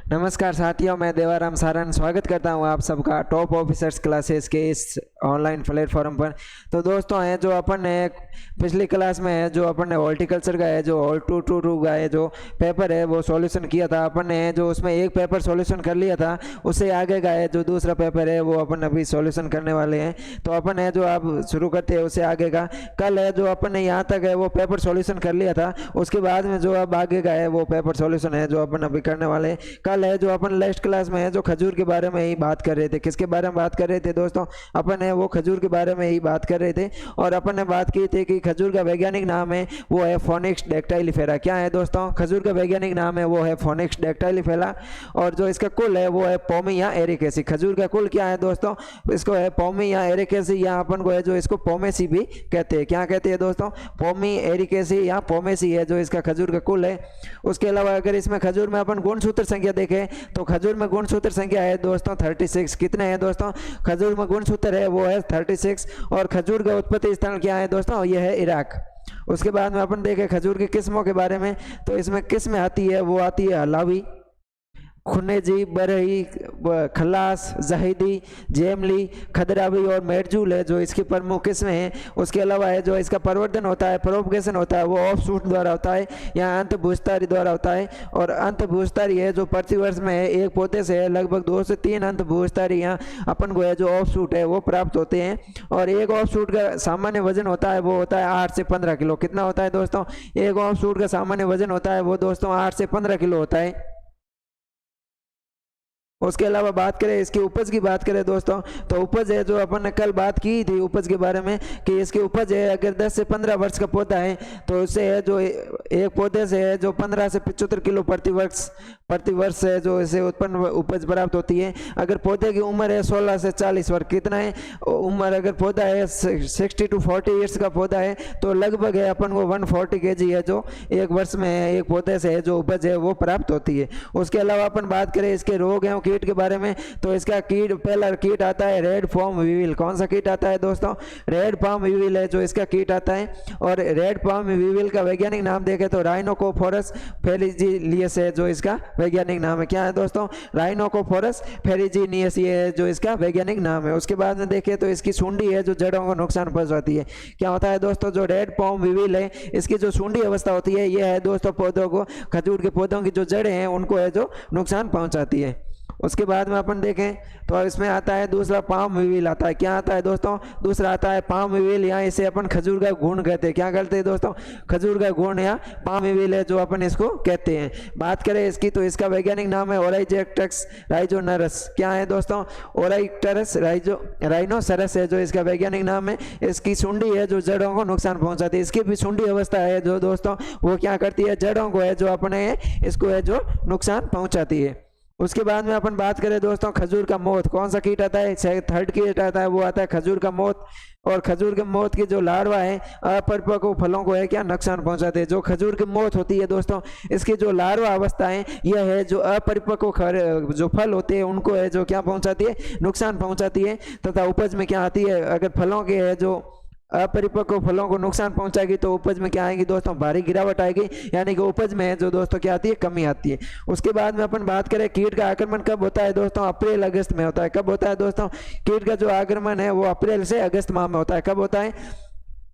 नमस्कार साथियों, मैं देवाराम सारन स्वागत करता हूं आप सबका टॉप ऑफिसर्स क्लासेस के इस ऑनलाइन प्लेटफॉर्म पर। तो दोस्तों है जो अपन ने पिछली क्लास में है जो अपन ने हॉर्टिकल्चर का है जो हॉल 222 का है जो पेपर है वो सॉल्यूशन किया था अपन ने, जो उसमें एक पेपर सॉल्यूशन कर लिया था। उससे आगे का है जो दूसरा पेपर है वो अपन अभी सॉल्यूशन करने वाले हैं। तो अपन है जो आप शुरू करते हैं उससे आगे का। कल है जो अपन ने यहाँ तक है वो पेपर सॉल्यूशन कर लिया था, उसके बाद में जो अब आगे का है वो पेपर सॉल्यूशन है जो अपन अभी करने वाले हैं। कल है जो अपन लास्ट क्लास में है जो खजूर के बारे में ही बात कर रहे थे। किसके बारे में बात कर रहे थे दोस्तों? अपन है वो खजूर के बारे में ही बात कर रहे थे और अपन ने बात की थी कि खजूर का वैज्ञानिक नाम है वो है फोनिक्स डैक्टाइलिफेरा। क्या है दोस्तों? खजूर का वैज्ञानिक नाम है वो है फोनिक्स डैक्टाइलिफेरा और जो इसका कुल है वो है पोमिया एरिकेसी। खजूर का कुल क्या है दोस्तों? इसको है पोमिया एरिकेसी या अपन को है जो इसको पोमेसी भी कहते हैं। क्या कहते हैं दोस्तों? पोमी एरिकेसी या पोमेसी है जो इसका खजूर का कुल है। उसके अलावा अगर इसमें खजूर में अपन गुणसूत्र संख्या देखें तो खजूर में गुणसूत्र संख्या है दोस्तों 36। कितने हैं दोस्तों? खजूर में गुणसूत्र है वो है 36। और खजूर का उत्पत्ति स्थल क्या है दोस्तों? यह है इराक। उसके बाद में अपन देखें खजूर की किस्मों के बारे में, तो इसमें किस्में आती है वो आती है हलावी, खुनेजी, बरही, खलास, जहीदी, जेमली, खदरावी और मेरजूल है जो इसकी प्रमुख किस्में हैं। उसके अलावा है जो इसका प्रवर्धन होता है, प्रोपगेशन होता है वो ऑफ शूट द्वारा होता है या अंत भूस्तारी द्वारा होता है। और अंत भूस्तारी है जो प्रतिवर्ष में है एक पौधे से है लगभग 2 से 3 अंत भूस्तारी यहाँ अपन को है जो ऑफ शूट है वो प्राप्त होते हैं। और एक ऑफ शूट का सामान्य वजन होता है वो होता है 8 से 15 किलो। कितना होता है दोस्तों? एक ऑफ शूट का सामान्य वजन होता है वो दोस्तों 8 से 15 किलो होता है। उसके अलावा बात करें इसकी उपज की बात करें दोस्तों, तो उपज है जो अपन ने कल बात की थी उपज के बारे में कि इसकी उपज है अगर 10 से 15 वर्ष का पौधा है तो उससे है जो एक पौधे से है जो 15 से 75 किलो प्रति वर्ष है जो इसे उत्पन्न उपज प्राप्त होती है। अगर पौधे की उम्र है 16 से 40 वर्ष, कितना है उम्र? अगर पौधा है 60 to 40 ईयर्स का पौधा है तो लगभग है अपन को 140 kg है जो एक वर्ष में है एक पौधे से है जो उपज है वो प्राप्त होती है। उसके अलावा अपन बात करें इसके रोग एवं कीट के बारे में, तो इसका कीट पहला कीट आता है रेड पॉम वीविल। कौन सा कीट आता है दोस्तों? रेड पॉम वीविल है जो इसका कीट आता है। और रेड पॉम वीविल का वैज्ञानिक नाम देखें तो राइनोकोफोरस फेरिजिलियस है जो इसका वैज्ञानिक नाम है। क्या है दोस्तों? राइनोकोफोरस फेरिजिलियस ये है जो इसका वैज्ञानिक नाम है। उसके बाद में देखें तो इसकी सूंडी है जो जड़ों को नुकसान पहुंचाती है। क्या होता है दोस्तों? जो रेड पॉम वीविल है इसकी जो सूंडी अवस्था होती है यह है दोस्तों पौधों को, खजूर के पौधों की जो जड़ें हैं उनको है जो नुकसान पहुंचाती है। उसके बाद में अपन देखें तो इसमें आता है दूसरा पाम वीविल आता है। क्या आता है दोस्तों? दूसरा आता है पाम वीविल या इसे अपन खजूर का गुण कहते हैं। क्या करते हैं दोस्तों? खजूर का गुण या पाम वीविल है जो अपन इसको कहते हैं। बात करें इसकी तो इसका वैज्ञानिक नाम है ओराइजेक्टस राइजोनरस। क्या है दोस्तों? ओराइक्टरस राइनोसरस है जो इसका वैज्ञानिक नाम है। इसकी सूंडी है जो जड़ों को नुकसान पहुंचाती है। इसकी भी सूंडी अवस्था है जो दोस्तों वो क्या करती है? जड़ों को है जो अपने इसको है जो नुकसान पहुंचाती है। उसके बाद में अपन बात करें दोस्तों खजूर का मोथ। कौन सा कीट आता है? थर्ड कीट आता है वो आता है खजूर का मोथ। और खजूर के मोथ की जो लार्वा है अपरिपक्व फलों को है क्या नुकसान पहुंचाते हैं। जो खजूर की मोथ होती है दोस्तों इसकी जो लार्वा अवस्था है यह है जो अपरिपक्व जो फल होते हैं उनको है जो क्या पहुंचाती है? नुकसान पहुंचाती है। तथा उपज में क्या आती है? अगर फलों के है जो अपरिपक्व फलों को नुकसान पहुंचाएगी तो उपज में क्या आएगी दोस्तों? भारी गिरावट आएगी, यानी कि उपज में है जो दोस्तों क्या आती है? कमी आती है। उसके बाद में अपन बात करें कीट का आक्रमण कब होता है दोस्तों? अप्रैल अगस्त में होता है। कब होता है दोस्तों? कीट का जो आक्रमण है वो अप्रैल से अगस्त माह में होता है। कब होता है?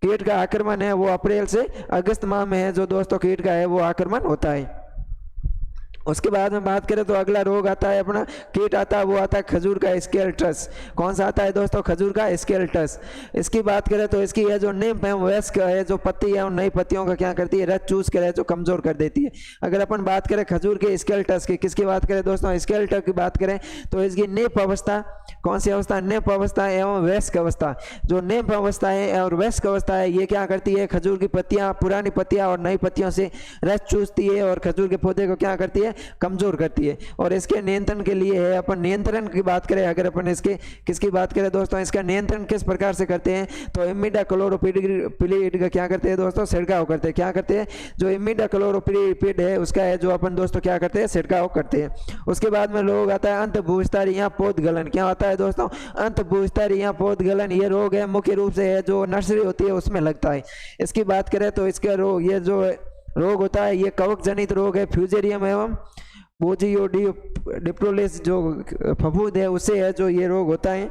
कीट का आक्रमण है वो अप्रैल से अगस्त माह में है जो दोस्तों कीट का है वो आक्रमण होता है। उसके बाद में बात करें तो अगला रोग आता है अपना कीट आता है वो आता है खजूर का स्केल्टस। कौन सा आता है दोस्तों? खजूर का स्केल्टस। इसकी बात करें तो इसकी है जो निम्फ है वयस्क है जो पत्ती है उन नई पत्तियों का क्या करती है? रस चूस कर है जो कमजोर कर देती है। अगर अपन बात करें खजूर के स्केल्टस की, किसकी बात करें दोस्तों? स्केल्टस की बात करें तो इसकी निम्फ अवस्था, कौन सी अवस्था? निम्फ अवस्था एवं वयस्क अवस्था। जो निम्फ अवस्था है और वयस्क अवस्था है ये क्या करती है? खजूर की पत्तियां, पुरानी पत्तियां और नई पत्तियों से रस चूसती है और खजूर के पौधे को क्या करती है? कमजोर करती है। और इसके नियंत्रण के लिए है अपन नियंत्रण की बात करें, अगर अपन इसके किसकी बात करें दोस्तों इसका नियंत्रण किस प्रकार से करते हैं तो इमिडाक्लोरोपिड का क्या करते हैं दोस्तों? छिड़काव करते हैं। क्या करते हैं? जो इमिडाक्लोरोपिड है उसका है जो अपन दोस्तों क्या करते हैं? छिड़काव करते हैं। उसके बाद में रोग आता है अंत भूस्तारी या पोध गलन। क्या होता है दोस्तों? अंत भूस्तारी या पोध गलन ये रोग है मुख्य रूप से है जो नर्सरी होती है उसमें लगता है। इसकी बात करें तो इसका रोग ये जो रोग होता है ये कवक जनित रोग है फ्यूजेरियम एवं बोजियो डिप्रोलिस जो फफूंद है उससे है जो ये रोग होता है।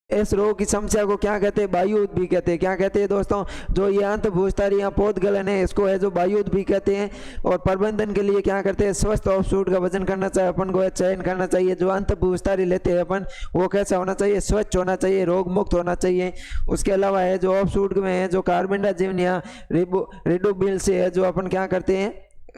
इस रोग की समस्या को क्या कहते हैं? वायुद भी कहते हैं। क्या कहते हैं दोस्तों? जो ये अंतभूस्थारी या पोत गलन है इसको है जो वायुद भी कहते हैं। और प्रबंधन के लिए क्या करते हैं? स्वस्थ ऑफशूट का वजन करना चाहिए, अपन को चयन करना चाहिए। जो अंतभूस्थारी लेते हैं अपन वो कैसा होना चाहिए? स्वच्छ होना चाहिए, रोग मुक्त होना चाहिए। उसके अलावा है जो ऑफशूट में है जो कार्बेंडाजिम या रिडोबिल से है जो अपन क्या करते हैं?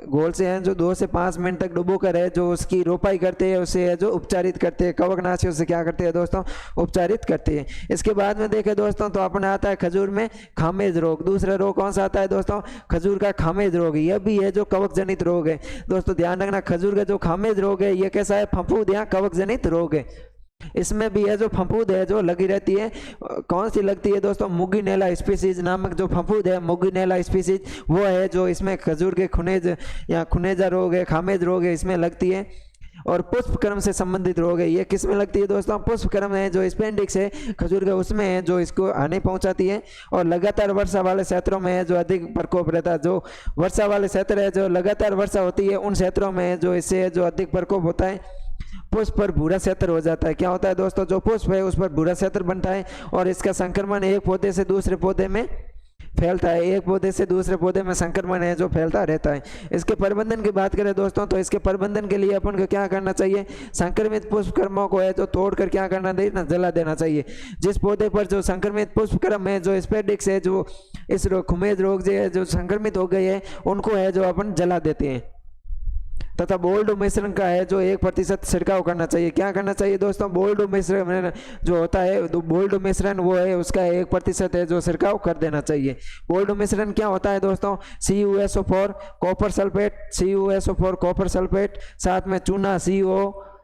घोल से हैं जो 2 से 5 मिनट तक डुबो कर है जो उसकी रोपाई करते हैं, उसे है जो उपचारित करते हैं। कवकनाशियों से क्या करते हैं दोस्तों? उपचारित करते हैं। इसके बाद में देखें दोस्तों तो अपने आता है खजूर में खामेज रोग। दूसरा रोग कौन सा आता है दोस्तों? खजूर का खामेज रोग। यह भी है जो कवक जनित रोग है। दोस्तों ध्यान रखना, खजूर का जो खामेज रोग है ये कैसा है? फफूंद या कवक जनित रोग है। इसमें भी है जो फफूंद है जो लगी रहती है। कौन सी लगती है दोस्तों? मुगिनेला स्पीसीज नामक जो फफूंद है, मुगिनेला स्पीसीज वो है जो इसमें खजूर के खुनेज या खुनेजा रोग है, खामेज रोग है, इसमें लगती है। और पुष्पक्रम से संबंधित रोग है। ये किस में लगती है दोस्तों? पुष्पक्रम है जो स्पेंडिक्स है खजूर का, उसमें है जो इसको हानि पहुंचाती है। और लगातार वर्षा वाले क्षेत्रों में है जो अधिक प्रकोप रहता है। जो वर्षा वाले क्षेत्र है जो लगातार वर्षा होती है उन क्षेत्रों में है जो इससे जो अधिक प्रकोप होता है। पुष्प पर भूरा क्षेत्र हो जाता है। क्या होता है दोस्तों? जो पुष्प है उस पर भूरा क्षेत्र बनता है और इसका संक्रमण एक पौधे से दूसरे पौधे में फैलता है। एक पौधे से दूसरे पौधे में संक्रमण है जो फैलता रहता है। इसके प्रबंधन की बात करें दोस्तों तो इसके प्रबंधन के लिए अपन को क्या करना चाहिए? संक्रमित पुष्पक्रमों को है जो तोड़कर क्या करना देना? जला देना चाहिए। जिस पौधे पर जो संक्रमित पुष्पक्रम है जो स्पेडिक्स है जो इस खुमेज रोग जो संक्रमित हो गए हैं उनको है जो अपन जला देते हैं। तथा बोल्डो मिश्रण का है जो 1% छिड़काव करना चाहिए। क्या करना चाहिए दोस्तों? बोल्डो मिश्रण जो होता है बोल्डो मिश्रण वो है उसका 1% है जो छिड़काव कर देना चाहिए। बोल्डो मिश्रण क्या होता है दोस्तों? CuSO4 copper sulphate, CuSO4 copper sulphate, साथ में चूना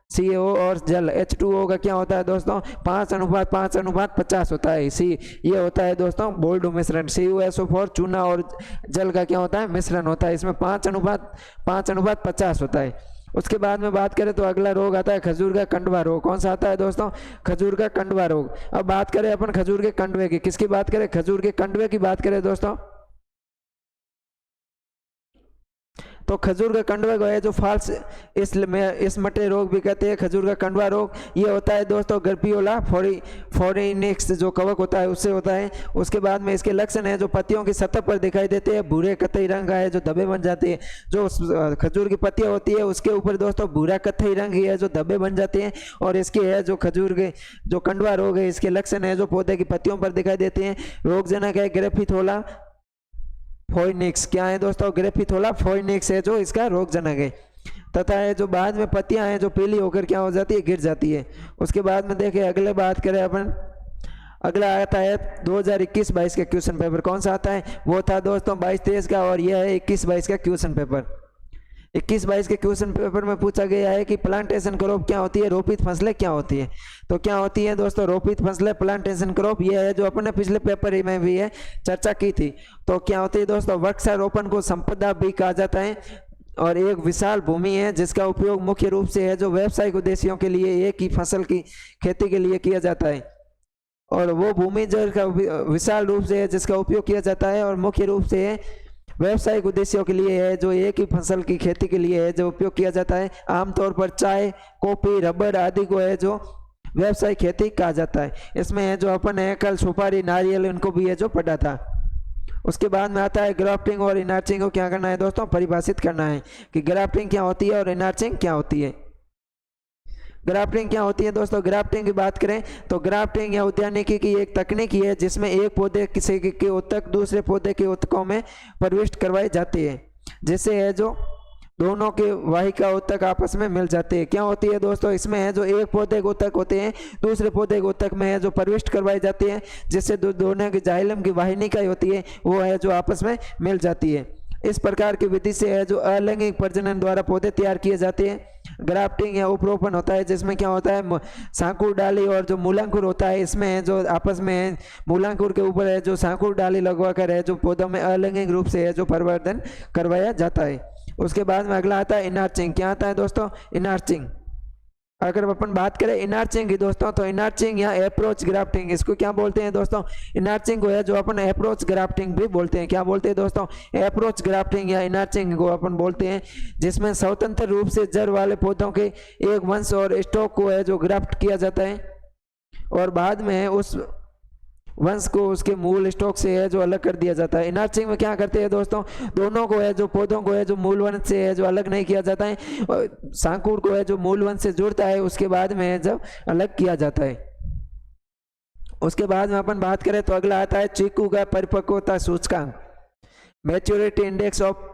CO और जल H2O का क्या होता है दोस्तों? 5:5:50 होता है। ये होता है दोस्तों बोल्डो मिश्रण। CuSO4 चूना और जल का क्या होता है? मिश्रण होता है। इसमें 5:5:50 होता है। उसके बाद में बात करें तो अगला रोग आता है खजूर का कंडवा रोग। कौन सा आता है दोस्तों? खजूर का कंडवा रोग। अब बात करें अपन खजूर के कंडवे की। किसकी बात करें? खजूर के कंडवे की बात करें दोस्तों तो खजूर का कंडवा को है जो फाल्स इस मटे रोग भी कहते हैं। खजूर का कंडवा रोग ये होता है दोस्तों गर्पियोला फोरिनिक्स जो कवक होता है उससे होता है। उसके बाद में इसके लक्षण है जो पत्तियों की सतह पर दिखाई देते हैं, भूरे कत्थई रंग का है जो धब्बे बन जाते हैं। जो खजूर की पत्तियां होती है उसके ऊपर दोस्तों भूरा कत्थई रंग ही है जो धब्बे बन जाते हैं। और इसके है जो खजूर के जो कंडवा रोग है इसके लक्षण है जो पौधे की पत्तियों पर दिखाई देते हैं। रोगजनक है ग्रेफिथोला फोइनिक्स। क्या है दोस्तों? ग्रेफिथोला फोइनिक्स है जो इसका रोगजनक है। तथा है जो बाद में पत्तियां हैं जो पीली होकर क्या हो जाती है? गिर जाती है। उसके बाद में देखें अगले बात करें अपन, अगला आता है 2021-22 का क्वेश्चन पेपर। कौन सा आता है? वो था दोस्तों 22-23 का और यह है 21-22 का क्वेश्चन पेपर। 21-22 के क्वेश्चन पेपर में पूछा गया है कि प्लांटेशन क्रॉप क्या होती है, रोपित फसलें क्या होती है। तो क्या होती है दोस्तों? रोपित फसलें प्लांटेशन क्रॉप ये है जो अपने पिछले पेपर में भी है चर्चा की थी। तो क्या होती है दोस्तों? वृक्षारोपण को संपदा भी कहा जाता है और एक विशाल भूमि है जिसका उपयोग मुख्य रूप से है जो व्यावसायिक उद्देश्यों के लिए एक ही फसल की खेती के लिए किया जाता है। और वो भूमि जो विशाल रूप से है जिसका उपयोग किया जाता है और मुख्य रूप से है व्यावसायिक उद्देश्यों के लिए है जो एक ही फसल की खेती के लिए है जो उपयोग किया जाता है। आमतौर पर चाय, कॉफी, रबर आदि को है जो व्यावसायिक खेती कहा जाता है। इसमें है जो अपन है कल सुपारी, नारियल इनको भी है जो पढ़ा था। उसके बाद में आता है ग्राफ्टिंग और इनार्चिंग को क्या करना है दोस्तों? परिभाषित करना है कि ग्राफ्टिंग क्या होती है और इनार्चिंग क्या होती है। ग्राफ्टिंग क्या होती है दोस्तों? ग्राफ्टिंग की बात करें तो ग्राफ्टिंग या उद्यानिकी की एक तकनीक है जिसमें एक पौधे किसी के उत्तक दूसरे पौधे के उत्तकों में प्रविष्ट करवाई जाती है, जिससे है जो दोनों के वाहिका उत्तक आपस में मिल जाते हैं। क्या होती है दोस्तों? इसमें है जो एक पौधे के उत्तक होते हैं दूसरे पौधे के उत्तक में है जो प्रविष्ट करवाई जाती है, जिससे दोनों की जाइलम की वाहिनिका होती है वो है जो आपस में मिल जाती है। इस प्रकार की विधि से है जो अलैंगिक प्रजनन द्वारा पौधे तैयार किए जाते हैं। ग्राफ्टिंग या उपरोपण होता है जिसमें क्या होता है सांकुर डाली और जो मूलांकुर होता है इसमें है जो आपस में मूलांकुर के ऊपर है जो सांकुर डाली लगवा कर है जो पौधों में अलैंगिक रूप से है जो परिवर्तन करवाया जाता है। उसके बाद में अगला आता है इनार्चिंग। क्या आता है दोस्तों? इनार्चिंग। अगर अपन बात करें इनर्चिंग की दोस्तों, तो इनर्चिंग या अप्रोच ग्राफ्टिंग, इसको क्या बोलते हैं दोस्तों? इनर्चिंग को है जो अपन अप्रोच ग्राफ्टिंग भी बोलते हैं। क्या बोलते हैं दोस्तों? अप्रोच ग्राफ्टिंग या इनर्चिंग को अपन बोलते हैं, जिसमें स्वतंत्र रूप से जड़ वाले पौधों के एक वंश और स्टॉक को है जो ग्राफ्ट किया जाता है और बाद में उस वंश को उसके मूल स्टॉक से है जो अलग कर दिया जाता है। इनर्चिंग में क्या करते हैं दोस्तों? दोनों को है जो पौधों को है जो मूल वंश से है जो अलग नहीं किया जाता है, और सांकुर को है जो मूल वंश से जुड़ता है उसके बाद में है जब अलग किया जाता है। उसके बाद में अपन बात करें तो अगला आता है चीकू का परिपक्वता सूचकांक, मैच्योरिटी इंडेक्स ऑफ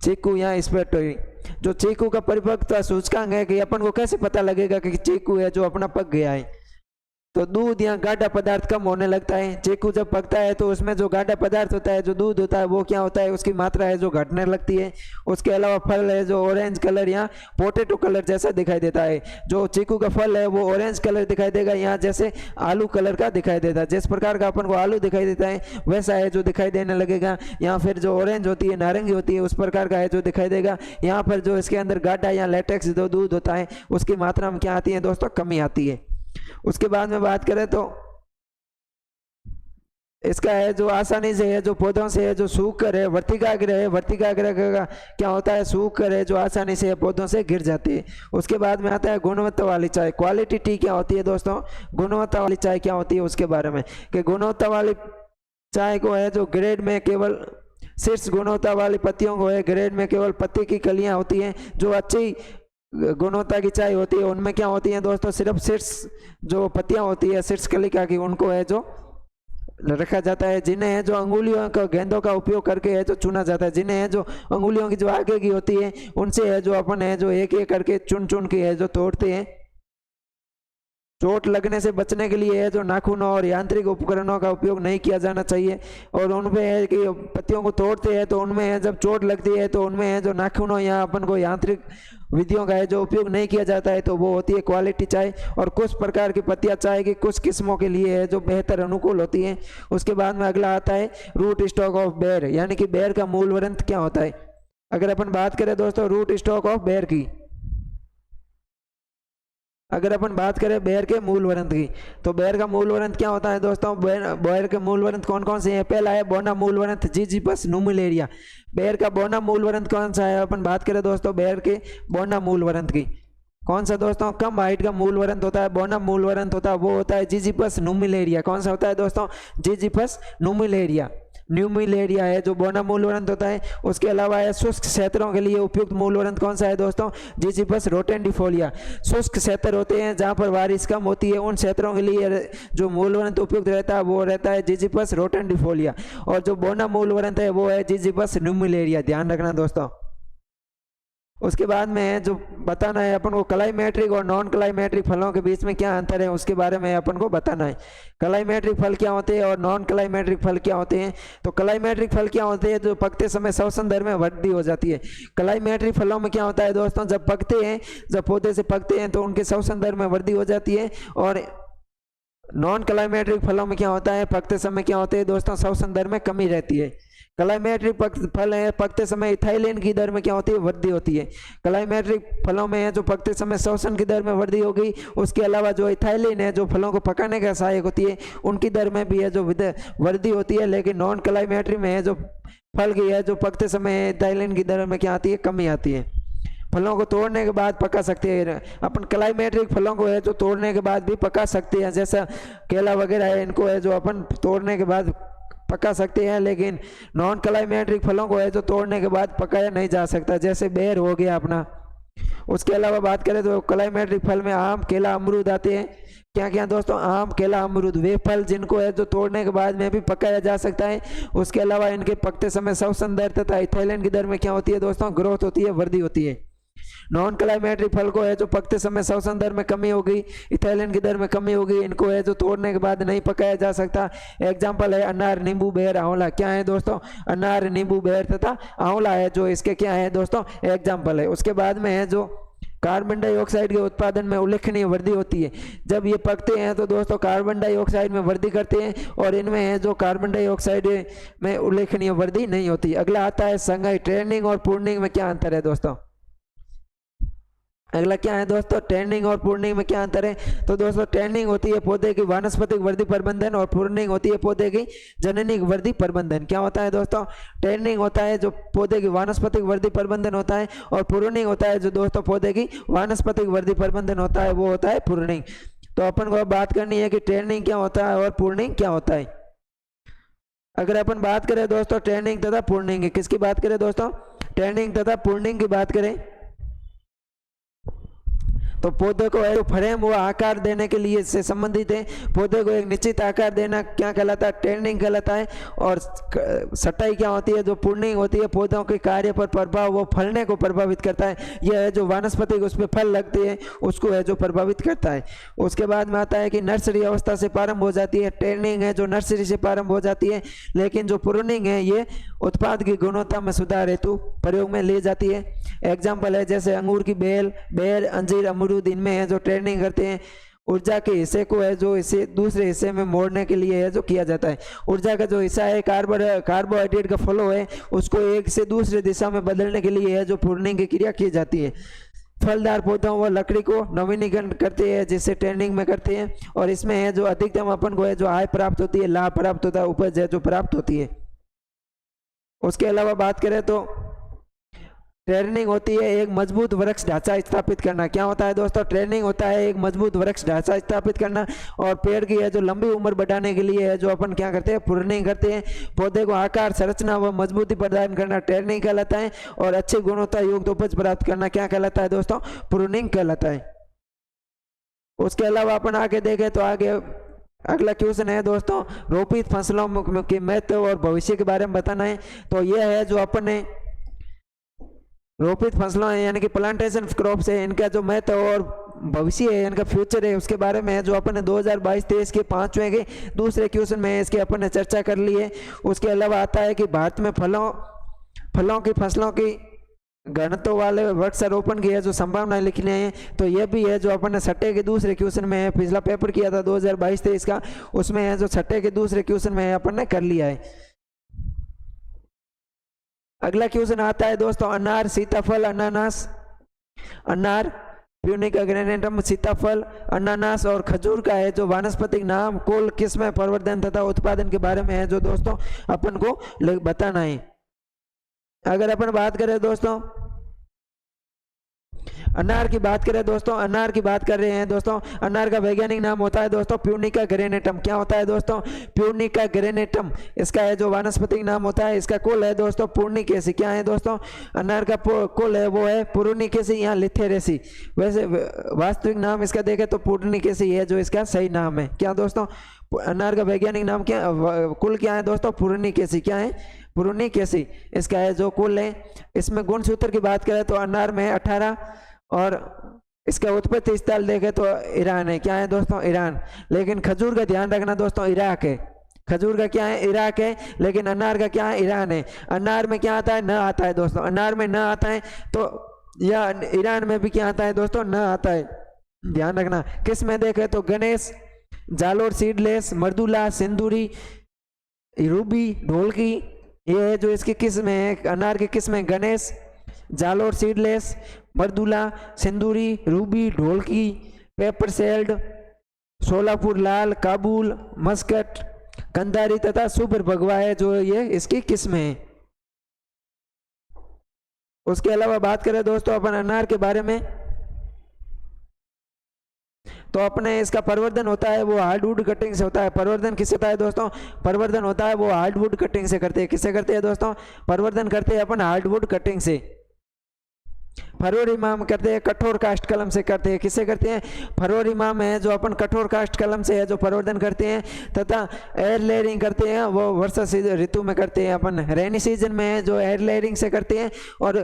चीकू या स्पेक्टोरी। जो चीकू का परिपक्वता सूचकांक है कि अपन को कैसे पता लगेगा कि चीकू है जो अपना पक गया है? तो दूध या गाढ़ा पदार्थ कम होने लगता है। चीकू जब पकता है तो उसमें जो गाढ़ा पदार्थ होता है, जो दूध होता है, वो क्या होता है, उसकी मात्रा है जो घटने लगती है। उसके अलावा फल है जो ऑरेंज कलर या पोटैटो कलर जैसा दिखाई देता है। जो चीकू का फल है वो ऑरेंज कलर दिखाई देगा, यहाँ जैसे आलू कलर का दिखाई देता है। जिस प्रकार का अपन को आलू दिखाई देता है वैसा है जो दिखाई देने लगेगा। यहाँ फिर जो ऑरेंज होती है, नारंगी होती है, उस प्रकार का है जो दिखाई देगा। यहाँ पर जो इसके अंदर गाढ़ा या लेटेक्स जो दूध होता है उसकी मात्रा में क्या आती है दोस्तों? कमी आती है। उसके बाद में बात करें तो इसका है जो आसानी से है जो पौधों से है जो सूख कर है वर्तिकाग्र है। वर्तिकाग्र का क्या होता है? सूख कर है जो आसानी से पौधों से गिर जाती है। उसके बाद में आता है गुणवत्ता वाली चाय। क्वालिटी टी क्या होती है दोस्तों? गुणवत्ता वाली चाय क्या होती है उसके बारे में, कि गुणवत्ता वाली चाय को है जो ग्रेड में केवल शीर्ष गुणवत्ता वाली पत्तियों को है, ग्रेड में केवल पत्ती की कलियां होती हैं। जो अच्छी गुणवत्ता की चाय होती है उनमें क्या होती है दोस्तों? सिर्फ शीर्ष जो पत्तियां होती है शीर्ष कलिका की, उनको है जो रखा जाता है। जिन्हें है जो अंगुलियों का गेंदों का उपयोग करके है जो चुना जाता है। जिन्हें है जो अंगुलियों की जो आगे की होती है उनसे है जो अपन है जो एक एक करके चुन चुन के है जो तोड़ते हैं। चोट लगने से बचने के लिए है जो नाखूनों और यांत्रिक उपकरणों का उपयोग नहीं किया जाना चाहिए। और उनमें है कि पत्तियों को तोड़ते हैं तो उनमें है जब चोट लगती है तो उनमें है जो नाखूनों या अपन को यांत्रिक विधियों का है जो उपयोग नहीं किया जाता है, तो वो होती है क्वालिटी चाय। और कुछ प्रकार की पत्तियां चाय की कुछ किस्मों के लिए है जो बेहतर अनुकूल होती हैं। उसके बाद में अगला आता है रूट स्टॉक ऑफ बेर, यानी कि बेर का मूल वृंत क्या होता है। अगर अपन बात करें दोस्तों रूट स्टॉक ऑफ बेर की, अगर अपन बात करें बेर के मूल वृंत की, तो बेर का मूल वृंत क्या होता है दोस्तों? बेर के मूल वृंत कौन कौन से हैं? पहला है बोना मूल वृंत जिजिपस नुमुलेरिया। बेर का बोना मूल वृंत कौन सा है? अपन बात करें दोस्तों बेर के बोना मूल वृंत की, कौन सा दोस्तों? कम हाइट का मूल वृंत होता है, बोना मूल वृंत होता है, वो होता है जिजिपस नुमुलेरिया। कौन सा होता है दोस्तों? जिजिपस नुमुलेरिया। न्यूमिलेरिया है जो बोना मूल वृंत होता है। उसके अलावा है शुष्क क्षेत्रों के लिए उपयुक्त मूल वृंत कौन सा है दोस्तों? जिजिपस रोटेंडिफोलिया। शुष्क क्षेत्र होते हैं जहां पर बारिश कम होती है, उन क्षेत्रों के लिए जो मूल वृंत उपयुक्त रहता है वो रहता है जिजिपस रोटेंडिफोलिया। और जो बोना मूल वृंत है वो है जिजिपस न्यूमिलेरिया। ध्यान रखना दोस्तों। उसके बाद में जो बताना है अपन को क्लाइमेट्रिक और नॉन क्लाइमेट्रिक फलों के बीच में क्या अंतर है उसके बारे में अपन को बताना है। क्लाइमेट्रिक फल क्या होते हैं और नॉन क्लाइमेट्रिक फल क्या होते हैं? तो क्लाइमेट्रिक फल क्या होते हैं? जो पकते समय श्वसन दर में वृद्धि हो जाती है। क्लाइमेट्रिक फलों में क्या होता है दोस्तों? जब पकते हैं, जब पौधे से पकते हैं तो उनके श्वसन दर में वृद्धि हो जाती है। और नॉन क्लाइमेट्रिक फलों में क्या होता है? पकते समय क्या होते हैं दोस्तों? श्वसन दर में कमी रहती है। क्लाइमेट्रिक फल है पकते समय इथाइलिन की दर में क्या होती है? वृद्धि होती है। क्लाइमेट्रिक फलों में है जो पकते समय श्वसन की दर में वृद्धि होगी। उसके अलावा जो इथाइलिन है जो फलों को पकाने का सहायक होती है उनकी दर में भी है जो वृद्धि होती है। लेकिन नॉन क्लाइमेट्रिक में है जो फल की है जो पकते समय इथाइलिन की दर में क्या आती है? कमी आती है। फलों को तोड़ने के बाद पका सकते हैं अपन। क्लाइमेट्रिक फलों को है जो तोड़ने के बाद भी पका सकते हैं, जैसा केला वगैरह है इनको है जो अपन तोड़ने के बाद पका सकते हैं। लेकिन नॉन क्लाइमेट्रिक फलों को है जो तोड़ने के बाद पकाया नहीं जा सकता, जैसे बेर हो गया अपना। उसके अलावा बात करें तो क्लाइमेट्रिक फल में आम, केला, अमरूद आते हैं। क्या क्या दोस्तों? आम, केला, अमरूद, वे फल जिनको है जो तोड़ने के बाद में भी पकाया जा सकता है। उसके अलावा इनके पकते समय श्वसन दर तथा इथाइलिन की दर में क्या होती है दोस्तों? ग्रोथ होती है, वृद्धि होती है। नॉन क्लाइमेट्रिक फल को है जो पकते समय श्वसन दर में कमी होगी, इथाइलिन की दर में कमी होगी, इनको है जो तोड़ने के बाद नहीं पकाया जा सकता। एग्जाम्पल है अनार, नींबू, बेर, आंवला। क्या है दोस्तों? अनार, नींबू, बेर तथा आंवला है जो इसके क्या है दोस्तों? एग्जाम्पल है। उसके बाद में है जो कार्बन डाइऑक्साइड के उत्पादन में उल्लेखनीय वृद्धि होती है। जब ये पकते हैं तो दोस्तों कार्बन डाइऑक्साइड में वृद्धि करते हैं और इनमें है जो कार्बन डाइऑक्साइड में उल्लेखनीय वृद्धि नहीं होती। अगला आता है संघाई। ट्रेनिंग और प्रूनिंग में क्या अंतर है दोस्तों? अगला क्या है दोस्तों, ट्रेनिंग और प्रूनिंग में क्या अंतर है। तो दोस्तों ट्रेनिंग होती है पौधे की वानस्पतिक वृद्धि प्रबंधन और प्रूनिंग होती है पौधे की जननिक वृद्धि प्रबंधन। क्या होता है दोस्तों, ट्रेनिंग होता है जो पौधे की वानस्पतिक वृद्धि प्रबंधन होता है, और प्रूनिंग होता है जो दोस्तों पौधे की वानस्पतिक वृद्धि प्रबंधन होता है, वो होता है प्रूनिंग। तो अपन को अब बात करनी है कि ट्रेनिंग क्या होता है और प्रूनिंग क्या होता है। अगर अपन बात करें दोस्तों ट्रेनिंग तथा प्रूनिंग, किसकी बात करें दोस्तों, ट्रेनिंग तथा प्रूनिंग की बात करें, तो पौधे को जो फ्रेम वो आकार देने के लिए से संबंधित है। पौधे को एक निश्चित आकार देना क्या कहलाता है, ट्रेनिंग कहलाता है। और सटाई क्या होती है, जो प्रूनिंग होती है पौधों के कार्य पर प्रभाव, वो फलने को प्रभावित करता है। यह है जो वानस्पतिक उस पर फल लगती है उसको है जो प्रभावित करता है। उसके बाद में आता है कि नर्सरी अवस्था से प्रारंभ हो जाती है। ट्रेनिंग है जो नर्सरी से प्रारंभ हो जाती है, लेकिन जो प्रूनिंग है ये उत्पाद की गुणवत्ता में सुधार हेतु प्रयोग में ली जाती है। एग्जाम्पल है जैसे अंगूर की बेल, बेर, अंजीर, अमरूद, इनमें है जो ट्रेनिंग करते हैं। ऊर्जा के हिस्से को है जो इसे दूसरे हिस्से में मोड़ने के लिए है जो किया जाता है। ऊर्जा का जो हिस्सा है कार्बोहाइड्रेट का फ्लो है, उसको एक से दूसरे दिशा में बदलने के लिए है जो प्रूनिंग की क्रिया की जाती है। फलदार पौधों व लकड़ी को नवीनीकरण करते हैं जिससे ट्रेनिंग में करते हैं, और इसमें है जो अधिकतम अपन को है जो आय प्राप्त होती है, लाभ प्राप्त होता है, उपज है जो प्राप्त होती है। उसके अलावा बात करें तो ट्रेनिंग होती है एक मजबूत वृक्ष ढांचा स्थापित करना। क्या होता है दोस्तों, ट्रेनिंग होता है एक मजबूत वृक्ष ढांचा स्थापित करना, और पेड़ की है जो लंबी उम्र बढ़ाने के लिए है जो अपन क्या करते हैं, प्रूनिंग करते हैं। पौधे को आकार, संरचना व मजबूती प्रदान करना ट्रेनिंग कहलाता है, और अच्छी गुणवत्ता युक्त उपज प्राप्त करना क्या कहलाता है दोस्तों, प्रूनिंग कहलाता है। उसके अलावा अपन आगे देखें तो आगे अगला क्वेश्चन है दोस्तों, रोपित फसलों के महत्व और भविष्य के बारे में बताना है। तो यह है जो अपन ने रोपित फसलों है यानी कि प्लांटेशन क्रॉप्स है, इनका जो महत्व और भविष्य है, इनका फ्यूचर है, उसके बारे में है जो अपन ने 2022-23 के 5वें के दूसरे क्वेश्चन में इसके अपन ने चर्चा कर ली है। उसके अलावा आता है कि भारत में फलों की फसलों की घनत्व वाले वृक्षारोपण की है जो संभावनाएं लिखनी है। तो यह भी है जो अपन ने छठे के दूसरे क्वेश्चन में है, पिछला पेपर किया था 2022-23 का, उसमें है जो छठे के दूसरे क्वेश्चन में है अपन ने कर लिया है। अगला क्वेश्चन आता है दोस्तों, अनार, सीताफल, अनानास, अनार, प्यूनिका ग्रेनेटम, सीताफल, अनानास और खजूर का है जो वानस्पतिक नाम, कुल, किस्में, प्रवर्धन तथा उत्पादन के बारे में है जो दोस्तों अपन को बताना है। अगर अपन बात करें दोस्तों अनार की बात करें दोस्तों, अनार की बात कर रहे हैं दोस्तों, अनार का वैज्ञानिक नाम होता है दोस्तों प्यूनिका ग्रेनेटम। क्या होता है दोस्तों, प्यूनिका ग्रेनेटम इसका है जो वानस्पतिक नाम होता है। इसका कुल है दोस्तों पुर्निकेसी। क्या है दोस्तों, अनार का कुल है वो है पुर्निकेसी या लिथेरेसी। वैसे वास्तविक नाम इसका देखें तो पुर्निकेसी है जो इसका सही नाम है। क्या दोस्तों, अनार का वैज्ञानिक नाम क्या, कुल क्या है दोस्तों, पुर्निकेसी। क्या है, पुर्निकेसी इसका है जो कुल है। इसमें गुणसूत्र की बात करें तो अनार में 18 और इसका उत्पत्ति स्थल देखें तो ईरान है। क्या है दोस्तों, ईरान। लेकिन खजूर का ध्यान रखना दोस्तों, इराक है। खजूर का क्या है, इराक है, लेकिन अनार का क्या है, ईरान है। अनार में क्या आता है, न आता है दोस्तों, अनार में न आता है, तो या ईरान में भी क्या आता है दोस्तों, न आता है, ध्यान रखना। किस में देखें तो गणेश, जालोर सीडलेस, मर्दुला, सिंदूरी, रूबी, ढोलकी, ये है जो इसकी किस्म है। अनार की किस्म है गणेश, जालोर सीडलेस, मर्दुला, सिंदूरी, रूबी, ढोलकी, पेपर सेल्ड, सोलापुर लाल, काबुल, मस्कट, कंधारी तथा सुपर भगवा है जो ये इसकी किस्म है। उसके अलावा बात करें दोस्तों अपन अनार के बारे में, तो अपने इसका प्रवर्धन होता है वो हार्डवुड कटिंग से होता है। प्रवर्धन किससे होता है दोस्तों, प्रवर्धन होता है वो हार्डवुड कटिंग से करते हैं। किससे करते हैं दोस्तों, प्रवर्धन करते हैं अपन हार्डवुड कटिंग से। फरोरी माम करते हैं कठोर काष्ठ कलम से करते हैं। किससे करते हैं, फरोरी माम है जो अपन कठोर काष्ठ कलम से है जो प्रवर्धन करते हैं, तथा एयर लेयरिंग करते हैं वो वर्षा ऋतु में करते हैं। अपन रेनी सीजन में है जो एयर लेयरिंग से करते हैं, और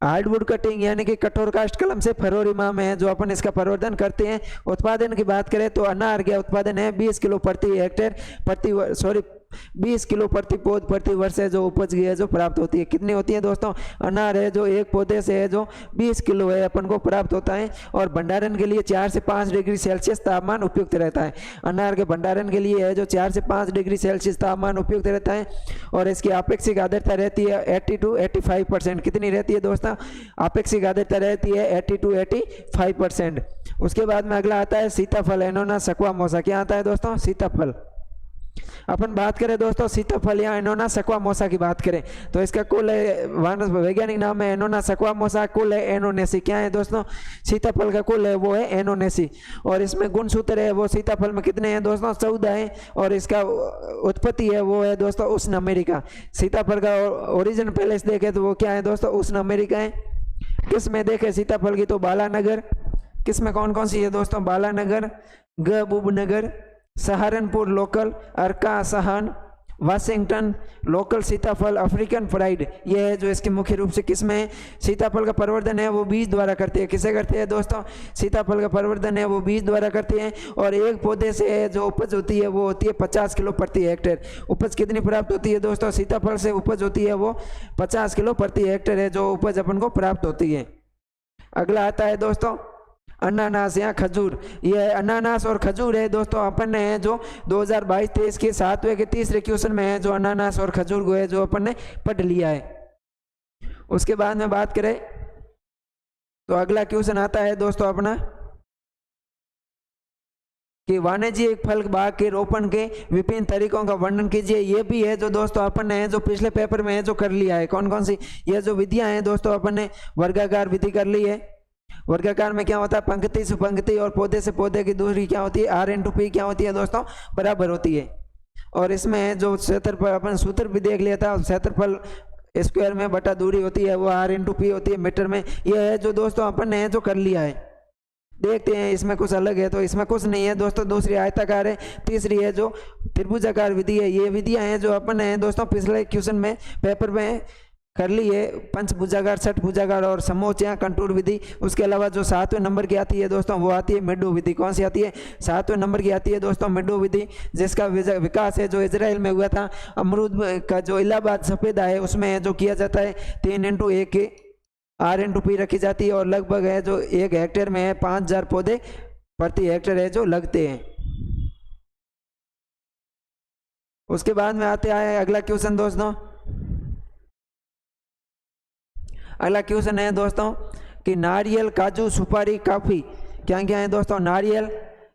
हार्डवुड कटिंग यानी कि कठोर काष्ठ कलम से फरोरी माम है जो अपन इसका प्रवर्धन करते हैं। उत्पादन की बात करें तो अनार का उत्पादन है 20 किलो प्रति हेक्टेयर 20 किलो प्रति पौध प्रति वर्ष है जो उपज की है जो प्राप्त होती है। कितनी होती है दोस्तों? अनार है जो एक पौधे से है जो 20 किलो है अपन को प्राप्त होता है। और भंडारण के लिए 4 से 5 डिग्री सेल्सियस तापमान उपयुक्त रहता है। अनार के भंडारण के लिए है जो 4 से 5 डिग्री सेल्सियस तापमान उपयुक्त रहता है। और इसकी आपेक्षिक आर्द्रता रहती है 80 to 85%। कितनी रहती है दोस्तों? आपेक्षिक आर्द्रता रहती है 80 to 85%। उसके बाद में अगला आता है सीताफल, एनोना सक्वामोसा। क्या आता है दोस्तों? सीताफल। अपन बात करें दोस्तों सीताफल या एनोना सक्वामोसा की बात करें तो इसका कुल वैज्ञानिक नाम है एनोना सक्वामोसा, कुल है एनोनेसी। क्या है दोस्तों? सीताफल का कुल है वो है एनोनेसी। और इसमें गुणसूत्र है वो सीताफल में कितने हैं दोस्तों? 14 है। और इसका उत्पत्ति है वो है दोस्तों उष्ण अमेरिका। सीताफल का ओरिजिन पहले से देखे तो वो क्या है दोस्तों? उष्ण अमेरिका है। किस में देखे सीताफल की? तो बालानगर। किस में कौन कौन सी है दोस्तों? बालानगर, गबूबनगर, सहारनपुर लोकल, अर्का सहन, वाशिंगटन लोकल सीताफल, अफ्रीकन फ्राइड। ये है जो इसके मुख्य रूप से किस्में हैं। सीताफल का प्रवर्धन है वो बीज द्वारा करते हैं। किसे करते हैं दोस्तों? सीताफल का प्रवर्धन है वो बीज द्वारा करते हैं। और एक पौधे से जो उपज होती है वो होती है 50 किलो प्रति हेक्टेयर। उपज कितनी प्राप्त होती है दोस्तों? सीताफल से उपज होती है वो 50 किलो प्रति हेक्टेयर है जो उपज अपन को प्राप्त होती है। अगला आता है दोस्तों अनानास या खजूर। ये अनानास और खजूर है दोस्तों। अपन ने जो 2022-23 के 7वें के तीसरे क्वेश्चन में है जो अनानास और खजूर को है जो अपन ने पढ़ लिया है। उसके बाद में बात करें तो अगला क्वेश्चन आता है दोस्तों अपना कि वाणिज्यिक फल बाग के रोपण के विभिन्न तरीकों का वर्णन कीजिए। ये भी है जो दोस्तों अपन ने जो पिछले पेपर में है जो कर लिया है। कौन कौन सी ये जो विधियां हैं दोस्तों अपन ने वर्गाकार विधि कर ली है। वर्गाकार में क्या होता है? पंक्ति से पंक्ति और पौधे से पौधे की दूरी क्या होती है? R/P क्या होती है दोस्तों? बराबर होती है। और इसमें जो क्षेत्रफल अपन सूत्र भी देख लिया था, क्षेत्रफल स्क्वायर में बटा दूरी होती है वो R/P होती है मीटर में। यह है जो दोस्तों अपन ने जो कर लिया है। देखते हैं इसमें कुछ अलग है तो इसमें कुछ नहीं है दोस्तों। दूसरी आयताकार है, तीसरी है जो त्रिभुजाकार विधि है। ये विधियां हैं जो अपन ने दोस्तों पिछले क्वेश्चन में पेपर में कर ली है। पंचभुजाकार, षटभुजाकार और समोच्च या कंटूर विधि। उसके अलावा जो 7वें नंबर की आती है दोस्तों वो आती है मेडो विधि। कौन सी आती है? 7वें नंबर की आती है दोस्तों मेडो विधि, जिसका विकास है जो इजराइल में हुआ था। अमरूद का जो इलाहाबाद सफेदा है उसमें जो किया जाता है 3x1 के R/P रखी जाती है। और लगभग है जो 1 हेक्टेयर में है 5000 पौधे प्रति हेक्टेयर है जो लगते हैं। उसके बाद में आते हैं अगला क्वेश्चन दोस्तों। अगला क्वेश्चन है दोस्तों कि नारियल, काजू, सुपारी, कॉफी क्या क्या है दोस्तों? नारियल,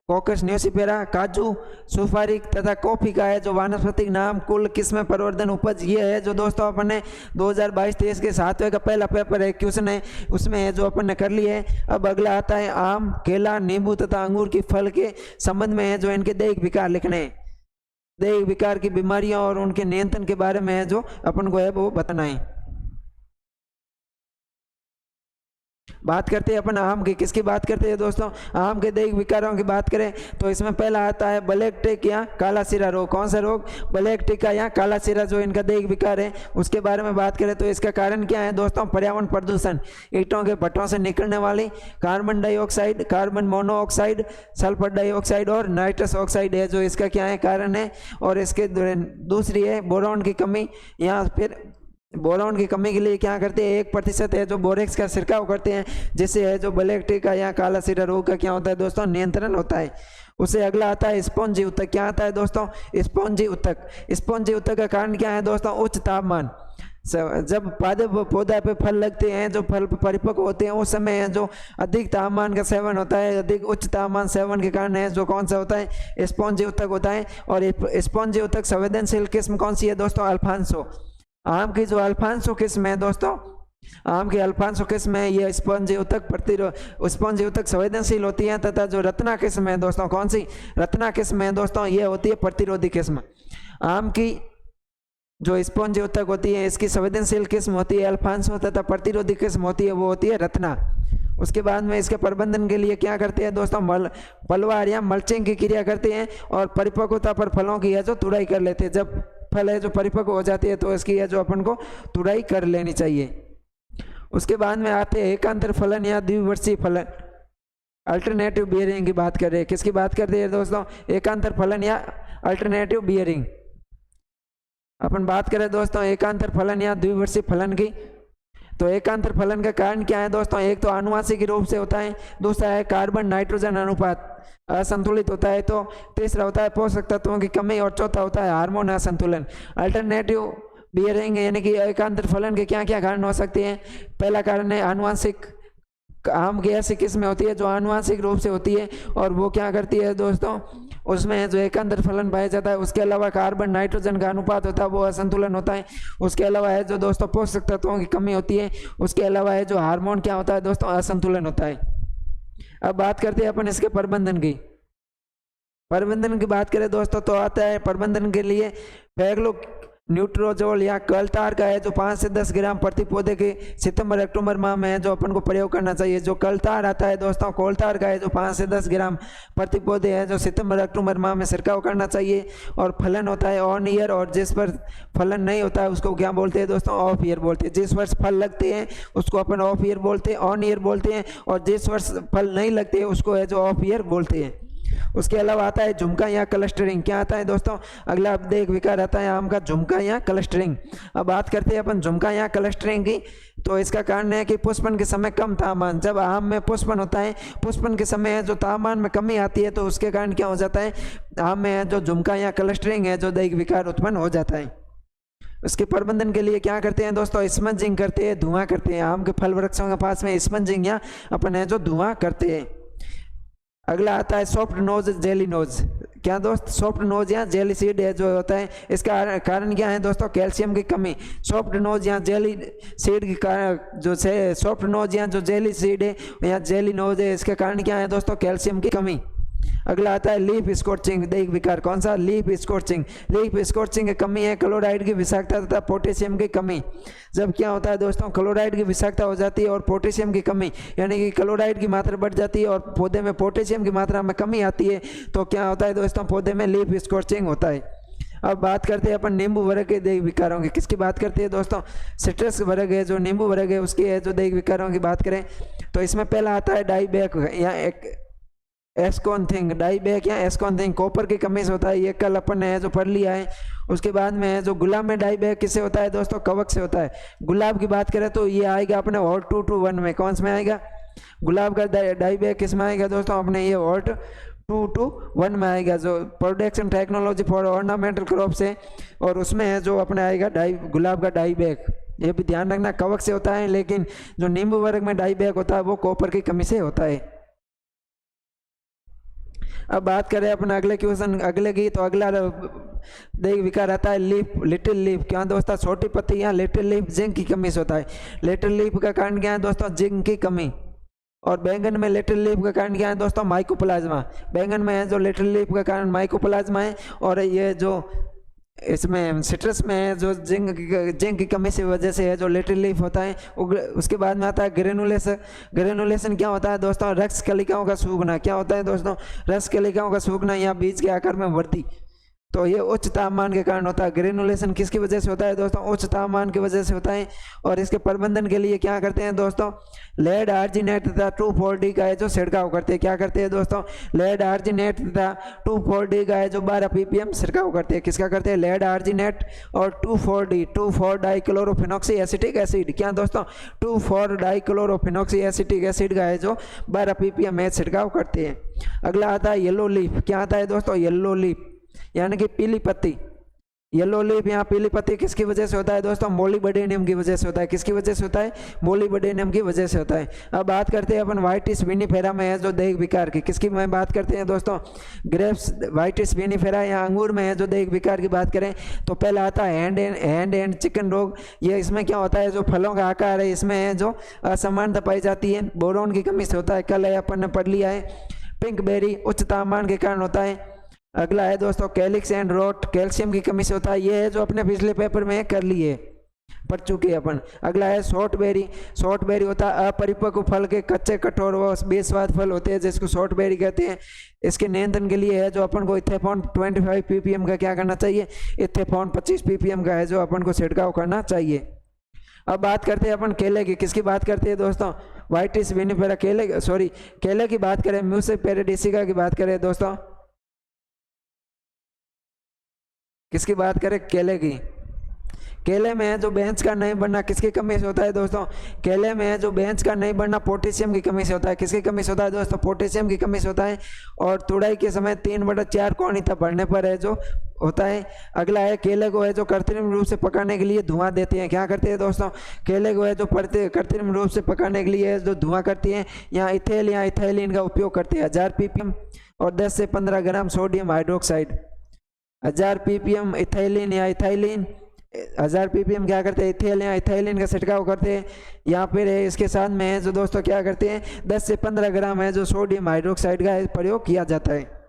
कोकस न्यूसिफेरा, काजू, सुपारी तथा कॉफी का है जो वानस्पतिक नाम, कुल किस्में, प्रवर्धन, उपज। ये है जो दोस्तों अपन ने 2022-23 के 7वें का पहला पेपर है क्वेश्चन है उसमें है जो अपन ने कर लिया है। अब अगला आता है आम, केला, नींबू तथा अंगूर की फल के संबंध में है जो इनके दैहिक विकार लिखने हैं। दैहिक विकार की बीमारियां और उनके नियंत्रण के बारे में है जो अपन को है वो बताना है। बात करते हैं अपन आम की। किसकी बात करते हैं दोस्तों? आम के दैहिक विकारों की बात करें तो इसमें पहला आता है ब्लैक टिक या काला सिरा रोग। कौन सा रोग? ब्लैक टिक या काला सिरा जो इनका दैहिक विकार है उसके बारे में बात करें तो इसका कारण क्या है दोस्तों? पर्यावरण प्रदूषण, ईंटों के भट्टों से निकलने वाली carbon dioxide, carbon monoxide, sulphur dioxide और नाइट्रस ऑक्साइड है जो इसका क्या है कारण है। और इसके दूसरी है बोरॉन की कमी। या फिर बोरॉन की कमी के लिए क्या करते हैं? 1% है जो बोरेक्स का छिड़काव करते हैं, जिससे है जो ब्लैक टिक या काला सिरा रोग का क्या होता है दोस्तों? नियंत्रण होता है। उससे अगला आता है स्पॉन्जी उत्तक। क्या आता है दोस्तों? स्पॉन्जी उत्तक। स्पॉन्जी उत्तक का कारण क्या है दोस्तों? उच्च तापमान। जब पौधा पे फल लगते हैं, जो फल परिपक्व होते हैं, उस समय है जो अधिक तापमान का सेवन होता है। अधिक उच्च तापमान सेवन के कारण है जो कौन सा होता है? स्पॉन्जी उत्तक होता है। और स्पॉन्जी उत्तक संवेदनशील किस्म कौन सी है दोस्तों? अल्फांसो। आम की जो अल्फांसो किस्म है दोस्तों, आम की अल्फांसो किस्म है ये स्पॉन्जी उत्तक संवेदनशील होती है। तथा जो रत्ना किस्म है दोस्तों, कौन सी रत्ना किस्म है दोस्तों? ये होती है प्रतिरोधी किस्म। आम की जो स्पॉन्जी उत्तक होती है इसकी संवेदनशील किस्म होती है अल्फांसो तथा प्रतिरोधी किस्म होती है वो होती है रत्ना। उसके बाद में इसके प्रबंधन के लिए क्या करते हैं दोस्तों? पलवार या मल्चिंग की क्रिया करते हैं और परिपक्वता पर फलों की है जो तुड़ाई कर लेते हैं। जब फल है जो परिपक्व हो जाती है तो इसकी है जो अपन को तुड़ाई कर लेनी चाहिए। उसके बाद में आते हैं एकांतर फलन या द्विवर्षीय फलन, अल्टरनेटिव बियरिंग की बात कर रहे हैं। किसकी बात करते हैं दोस्तों? एकांतर फलन या अल्टरनेटिव बियरिंग। अपन बात करें दोस्तों एकांतर फलन या द्विवर्षीय फलन की, तो एकांतर फलन का कारण क्या है दोस्तों, एक तो आनुवंशिक रूप से होता है, दूसरा है कार्बन नाइट्रोजन अनुपात असंतुलित होता है, तो तीसरा होता है पोषक तत्वों की कमी, और चौथा होता है हार्मोन असंतुलन। अल्टरनेटिव बियरिंग यानी कि एकांतर फलन के क्या क्या कारण हो सकते हैं। पहला कारण है आनुवंशिक, आम की ऐसी किस्में होती है जो आनुवंशिक रूप से होती है और वो क्या करती है दोस्तों, उसमें जो एकांतर फलन पाया जाता है। उसके अलावा कार्बन नाइट्रोजन का अनुपात होता है वो असंतुलन होता है। उसके अलावा है जो दोस्तों पोषक तत्वों की कमी होती है। उसके अलावा है जो हार्मोन क्या होता है दोस्तों, असंतुलन होता है। अब बात करते हैं अपन इसके प्रबंधन की। प्रबंधन की बात करें दोस्तों तो आता है प्रबंधन के लिए पैगलो न्यूट्रोजोल या कलतार का है जो 5 से 10 ग्राम प्रति पौधे के सितंबर अक्टूबर माह में है जो अपन को प्रयोग करना चाहिए। जो कलतार आता है दोस्तों कोलतार का है जो 5 से 10 ग्राम प्रति पौधे है जो सितंबर अक्टूबर माह में छिड़काव करना चाहिए। और फलन होता है ऑन ईयर, और जिस पर फलन नहीं होता है उसको क्या बोलते हैं दोस्तों, ऑफ ईयर बोलते हैं। जिस वर्ष फल लगते हैं उसको अपन ऑफ ईयर बोलते हैं, ऑन ईयर बोलते हैं, और जिस वर्ष फल नहीं लगते हैं उसको है जो ऑफ ईयर बोलते हैं। उसके अलावा आता है झुमका या क्लस्टरिंग। क्या आता है दोस्तों, अगला अपदेक विकार आता है आम का झुमका या क्लस्टरिंग। अब बात करते हैं अपन झुमका या क्लस्टरिंग की, तो इसका कारण है कि पुष्पन के समय कम तापमान, जब आम में पुष्पन होता है, पुष्पन के समय है जो तापमान में कमी आती है तो उसके कारण क्या हो जाता है, आम में है जो झुमका या क्लस्टरिंग है जो दैहिक विकार उत्पन्न हो जाता है। उसके प्रबंधन के लिए क्या करते हैं दोस्तों, स्पंजिंग करते हैं, धुआं करते हैं। आम के फल वृक्षों के पास में स्पंजिंग या अपन है जो धुआं करते हैं। अगला आता है सॉफ्ट नोज जेली नोज। क्या दोस्त, सॉफ्ट नोज या जेली सीड है जो होता है, इसका कारण क्या है दोस्तों, कैल्शियम की कमी। सॉफ्ट नोज या जेली सीड की कारण जो से सॉफ्ट नोज या जो जेली सीड है या जेली नोज है, इसके कारण क्या है दोस्तों, कैल्शियम की कमी। अगला आता है लीफ स्कॉर्चिंग दैहिक विकार। कौन सा, लीफ स्कॉर्चिंग। लीफ स्कॉर्चिंग की कमी है क्लोराइड की विषाक्तता तथा पोटेशियम की कमी। जब क्या होता है दोस्तों, क्लोराइड की विषाक्तता हो जाती है और पोटेशियम की कमी, यानी कि क्लोराइड की मात्रा बढ़ जाती है और पौधे में पोटेशियम की मात्रा में कमी आती है, तो क्या होता है दोस्तों, पौधे में लीफ स्कॉर्चिंग होता है। अब बात करते हैं अपन नींबू वर्ग के दैहिक विकारों की। किसकी बात करते हैं दोस्तों, सिट्रस वर्ग है जो नींबू वर्ग है उसकी है जो दैहिक विकारों की बात करें तो इसमें पहला आता है डाईबैक या एक एस्कोन्थिंग। डाईबैक या एस्कोन्थिंग कॉपर की कमी से होता है, ये कल अपन ने जो पढ़ लिया है। उसके बाद में है जो गुलाब में डाईबैक किससे होता है दोस्तों, कवक से होता है। गुलाब की बात करें तो ये आएगा अपने हॉट 221 में। कौन से में आएगा, गुलाब का डाईबैक किस में आएगा दोस्तों, अपने ये हॉट 221 में आएगा जो production technology for ornamental crop से, और उसमें है जो अपने आएगा गुलाब का डाईबैक। ये भी ध्यान रखना कवक से होता है, लेकिन जो नींबू वर्ग में डाईबैक होता है वो कॉपर की कमी से होता है। अब बात करें अपना अगले क्वेश्चन अगले की, तो अगला दैहिक विकार आता है लीफ, लिटिल लीफ। क्या दोस्तों, छोटी पत्ती या लिटिल लीफ जिंक की कमी से होता है। लिटिल लीफ का कारण क्या है दोस्तों, जिंक की कमी। और बैंगन में लिटिल लीफ का कारण क्या है दोस्तों, माइकोप्लाज्मा। बैंगन में है जो लिटिल लीफ का कारण माइकोप्लाज्मा है, और ये जो इसमें सिट्रस में है जो जिंक की कमी की वजह से है जो लिटिल लीफ होता है। उसके बाद में आता है ग्रेनुलेशन। ग्रेनुलेशन क्या होता है दोस्तों, रक्त कलिकाओं का सूखना। क्या होता है दोस्तों, रक्त कलिकाओं का सूखना या बीज के आकार में वृद्धि। तो ये उच्च तापमान के कारण होता है। ग्रेनुलेशन किसकी वजह से होता है दोस्तों, उच्च तापमान की वजह से होता है। और इसके प्रबंधन के लिए क्या करते हैं दोस्तों, लेड आर्जिनेट तथा 2,4-D का है जो छिड़काव करते हैं। क्या करते हैं दोस्तों, लेड आर्जिनेट तथा 2,4-D का है जो 12 ppm छिड़काव करते हैं। किसका करते हैं, लेड आर्जिनेट और 2,4-D 2,4-डाइक्लोरोफिनॉक्सी एसिटिक एसिड। क्या दोस्तों, 2,4-डाइक्लोरोफिनॉक्सी एसिटिक एसिड का है जो 12 ppm में छिड़काव करते हैं। अगला आता है येलो लीफ। क्या आता है दोस्तों, येलो लीफ यानी कि पीली पत्ती। येलो लीफ यहाँ पीली पत्ती किसकी वजह से होता है दोस्तों, मोलिबडेनियम की वजह से होता है। किसकी वजह से होता है, मोलिबडेनियम की वजह से होता है। अब बात करते हैं अपन वाइटिस विनिफेरा में है जो दैहिक विकार की। किसकी में बात करते हैं दोस्तों, ग्रेप्स वाइटिस विनिफेरा या अंगूर में है जो दैहिक विकार की बात करें तो पहला आता है हैंड एंड चिकन रोग। ये इसमें क्या होता है, जो फलों का आकार है इसमें है जो असमानता पाई जाती है, बोरोन की कमी से होता है। कल अपन ने पढ़ लिया है। पिंक बेरी उच्च तापमान के कारण होता है। अगला है दोस्तों कैलिक्स एंड रोट, कैल्शियम की कमी से होता है। ये है जो अपने पिछले पेपर में कर लिए पढ़ चुके हैं अपन। अगला है शॉर्ट बेरी। शॉर्ट बेरी होता है अपरिपक्व फल के कच्चे कठोर व बेस्वाद फल होते हैं जिसको शॉर्ट बेरी कहते हैं। इसके नियंत्रण के लिए है जो अपन को इथेफॉन 25 ppm का क्या करना चाहिए, इथेफॉन 25 ppm का है जो अपन को छिड़काव करना चाहिए। अब बात करते हैं अपन केले की। किसकी बात करते हैं दोस्तों, वाइटिस विनिफेरा केले की बात करें, म्यूसिक पेरिडिसिका की बात करें दोस्तों, किसकी बात करें, केले की। केले में जो बेंच का नहीं बनना किसकी कमी से होता है दोस्तों? केले में जो बेंच का नहीं बनना पोटेशियम की कमी से होता है। किसकी कमी से होता है दोस्तों? पोटेशियम की कमी से होता है। और तुड़ाई के समय 3/4 कोणिता बढ़ने पर है जो होता है। अगला है केले को है जो कृत्रिम रूप से पकाने के लिए धुआं देते हैं। क्या करते हैं दोस्तों? केले को है जो कृत्रिम रूप से पकाने के लिए जो धुआं करती है, यहाँ इथेल या इथाइलिन का उपयोग करते हैं। 1000 ppm और 10 से 15 gram sodium hydroxide. 1000 ppm ethylene या इथाइलिन, 1000 ppm क्या करते हैं? इथेल या इथाइलिन का छिड़काव करते हैं। यहाँ पर है इसके साथ में है जो दोस्तों क्या करते हैं? 10 से 15 ग्राम है जो सोडियम हाइड्रोक्साइड का प्रयोग किया जाता है।